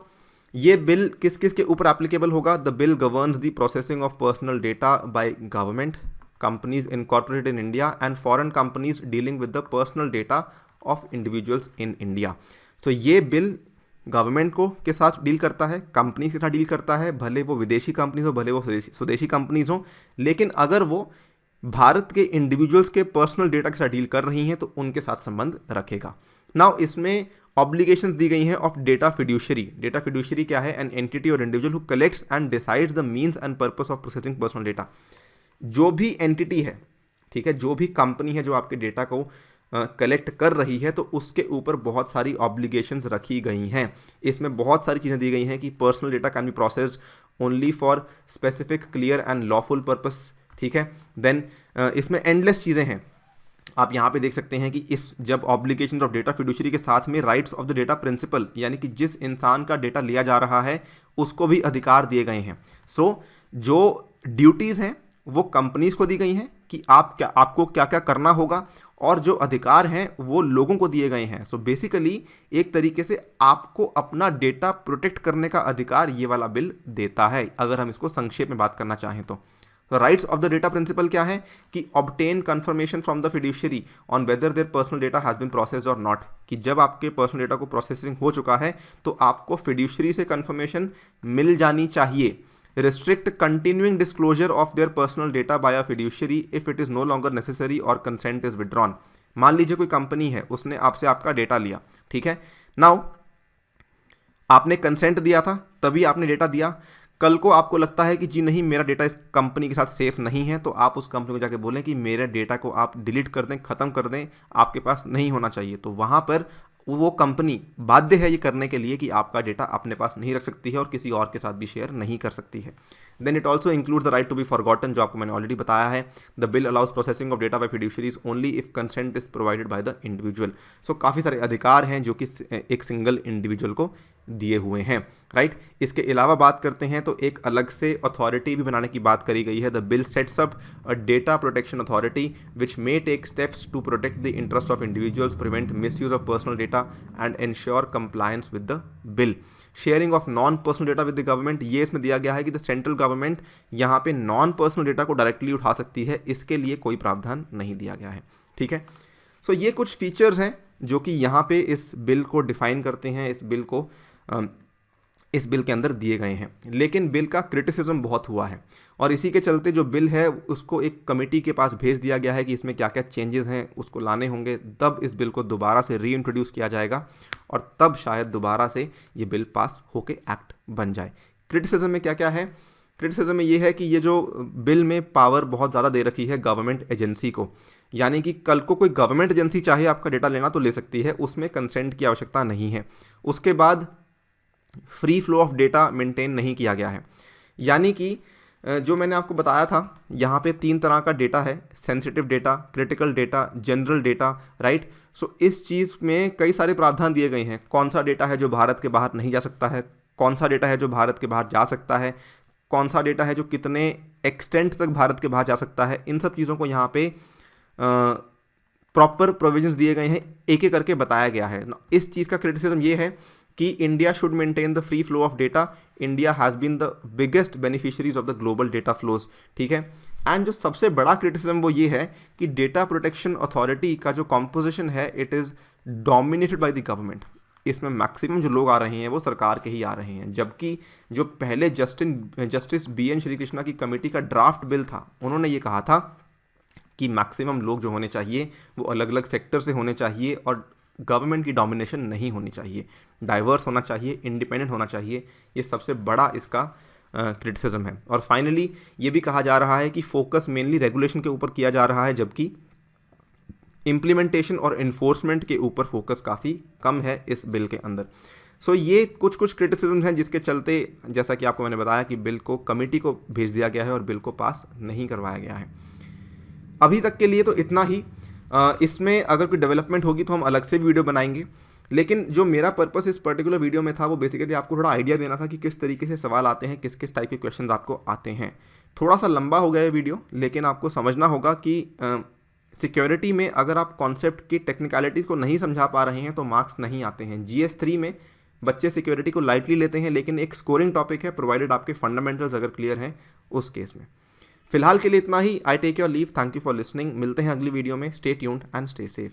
ये बिल किस किस के ऊपर एप्लीकेबल होगा? The bill governs the processing of personal data by government, companies incorporated in India and foreign companies dealing with the personal data of individuals in India. तो ये बिल गवर्नमेंट को के साथ डील करता है, कंपनी के साथ डील करता है, भले वो विदेशी कंपनीज हो, भले वो स्वदेशी कंपनीज हो, लेकिन अगर वो भारत के इंडिविजुअल्स के पर्सनल डेटा के साथ डील कर रही हैं तो उनके साथ संबंध रखेगा। नाउ इसमें ऑब्लिगेशंस दी गई हैं of data fiduciary. Data fiduciary क्या है? एन एंटिटी और individual who collects and decides the means and purpose of processing personal data. जो भी एंटिटी है, ठीक है, जो भी कंपनी है जो आपके डेटा को कलेक्ट कर रही है, तो उसके ऊपर बहुत सारी ऑब्लिगेशंस रखी गई हैं। इसमें बहुत सारी चीज़ें दी गई हैं कि personal data can be processed only for specific clear and lawful purpose, ठीक है। देन इसमें एंडलेस चीज़ें हैं आप यहाँ पे देख सकते हैं कि इस जब ऑब्लिगेशंस ऑफ डेटा फिड्यूशरी के साथ में rights of the data principal, यानी कि जिस इंसान का डेटा लिया जा रहा है उसको भी अधिकार दिए गए हैं। सो जो ड्यूटीज़ हैं वो कंपनीज को दी गई हैं कि आपको क्या क्या करना होगा, और जो अधिकार हैं वो लोगों को दिए गए हैं। सो बेसिकली एक तरीके से आपको अपना डेटा प्रोटेक्ट करने का अधिकार ये वाला बिल देता है, अगर हम इसको संक्षेप में बात करना चाहें तो। Rights of the data principal क्या है कि obtain confirmation from the fiduciary on whether their personal data has been processed और नॉट, कि जब आपके पर्सनल डेटा को प्रोसेसिंग हो चुका है तो आपको फिड्यूशरी से कंफर्मेशन मिल जानी चाहिए। Restrict continuing disclosure of their personal data by a fiduciary if it is no longer necessary और कंसेंट इज विड्रॉन। मान लीजिए कोई कंपनी है, उसने आपसे आपका डेटा लिया, ठीक है, नाउ आपने कंसेंट दिया था तभी आपने डेटा दिया। कल को आपको लगता है कि जी नहीं, मेरा डेटा इस कंपनी के साथ सेफ नहीं है, तो आप उस कंपनी को जाके बोलें कि मेरे डेटा को आप डिलीट कर दें, ख़त्म कर दें, आपके पास नहीं होना चाहिए। तो वहाँ पर वो कंपनी बाध्य है ये करने के लिए कि आपका डेटा अपने पास नहीं रख सकती है और किसी और के साथ भी शेयर नहीं कर सकती है। Then it also includes the right to be forgotten, जो आपको मैंने ऑलरेडी बताया है। The bill allows processing of data by fiduciaries only if consent is provided by the individual. So काफ़ी सारे अधिकार हैं जो कि एक सिंगल इंडिविजुअल को दिए हुए हैं, राइट। इसके अलावा बात करते हैं तो एक अलग से अथॉरिटी भी बनाने की बात करी गई है। The bill sets up a data protection authority which may take steps to protect the interest of individuals, prevent misuse of personal data and ensure compliance with the bill. Sharing of non personal data with the government, ये इसमें दिया गया है कि द सेंट्रल गवर्नमेंट यहाँ पे नॉन पर्सनल डेटा को डायरेक्टली उठा सकती है, इसके लिए कोई प्रावधान नहीं दिया गया है, ठीक है। सो ये कुछ फीचर्स हैं जो कि यहाँ पे इस बिल को डिफाइन करते हैं, इस बिल के अंदर दिए गए हैं। लेकिन बिल का क्रिटिसिज्म बहुत हुआ है और इसी के चलते जो बिल है उसको एक कमेटी के पास भेज दिया गया है कि इसमें क्या क्या चेंजेस हैं उसको लाने होंगे, तब इस बिल को दोबारा से रीइंट्रोड्यूस किया जाएगा और तब शायद दोबारा से ये बिल पास होके एक्ट बन जाए। क्रिटिसिज्म में क्या क्या है? क्रिटिसिज्म में ये है कि ये जो बिल में पावर बहुत ज़्यादा दे रखी है गवर्नमेंट एजेंसी को, यानी कि कल को कोई गवर्नमेंट एजेंसी चाहे आपका डेटा लेना तो ले सकती है, उसमें कंसेंट की आवश्यकता नहीं है। उसके बाद free flow of data maintain नहीं किया गया है, यानी कि जो मैंने आपको बताया था यहाँ पे 3 तरह का डेटा है, sensitive data, critical data, general data, right. So इस चीज़ में कई सारे प्रावधान दिए गए हैं। कौन सा डेटा है जो भारत के बाहर नहीं जा सकता है, कौन सा डेटा है जो भारत के बाहर जा सकता है, कौन सा डेटा है जो कितने एक्सटेंट तक भारत के बाहर जा सकता है, इन सब चीज़ों को यहाँ पे प्रॉपर प्रोविजंस दिए गए हैं, एक एक करके बताया गया है। इस चीज़ का क्रिटिसिज्म ये है कि India should maintain the free flow of data, India has been the biggest beneficiaries of the global data flows, ठीक है। एंड जो सबसे बड़ा क्रिटिसिज्म वो ये है कि डेटा प्रोटेक्शन अथॉरिटी का जो कॉम्पोजिशन है it is dominated by the government. इसमें मैक्सिमम जो लोग आ रहे हैं वो सरकार के ही आ रहे हैं, जबकि जो पहले जस्टिस BN श्रीकृष्णा की कमेटी का ड्राफ्ट बिल था, उन्होंने ये कहा था कि मैक्सिमम लोग जो होने चाहिए वो अलग अलग सेक्टर से होने चाहिए और गवर्नमेंट की डोमिनेशन नहीं होनी चाहिए, डाइवर्स होना चाहिए, इंडिपेंडेंट होना चाहिए। ये सबसे बड़ा इसका क्रिटिसिज्म है। और फाइनली ये भी कहा जा रहा है कि फोकस मेनली रेगुलेशन के ऊपर किया जा रहा है, जबकि इम्प्लीमेंटेशन और इन्फोर्समेंट के ऊपर फोकस काफ़ी कम है इस बिल के अंदर। सो ये कुछ क्रिटिसिज्म हैं जिसके चलते, जैसा कि आपको मैंने बताया, कि बिल को कमेटी को भेज दिया गया है और बिल को पास नहीं करवाया गया है। अभी तक के लिए तो इतना ही। इसमें अगर कोई डेवलपमेंट होगी तो हम अलग से वीडियो बनाएंगे, लेकिन जो मेरा पर्पस इस पर्टिकुलर वीडियो में था वो बेसिकली आपको थोड़ा आइडिया देना था कि किस तरीके से सवाल आते हैं, किस किस टाइप के क्वेश्चंस आपको आते हैं। थोड़ा सा लंबा हो गया ये वीडियो, लेकिन आपको समझना होगा कि सिक्योरिटी में अगर आप कॉन्सेप्ट की टेक्निकलिटीज़ को नहीं समझा पा रहे हैं तो मार्क्स नहीं आते हैं। GS3 में बच्चे सिक्योरिटी को लाइटली लेते हैं, लेकिन एक स्कोरिंग टॉपिक है, प्रोवाइडेड आपके फंडामेंटल्स अगर क्लियर हैं उस केस में। फिलहाल के लिए इतना ही। I take your leave, thank you for listening. मिलते हैं अगली वीडियो में। Stay tuned and stay safe.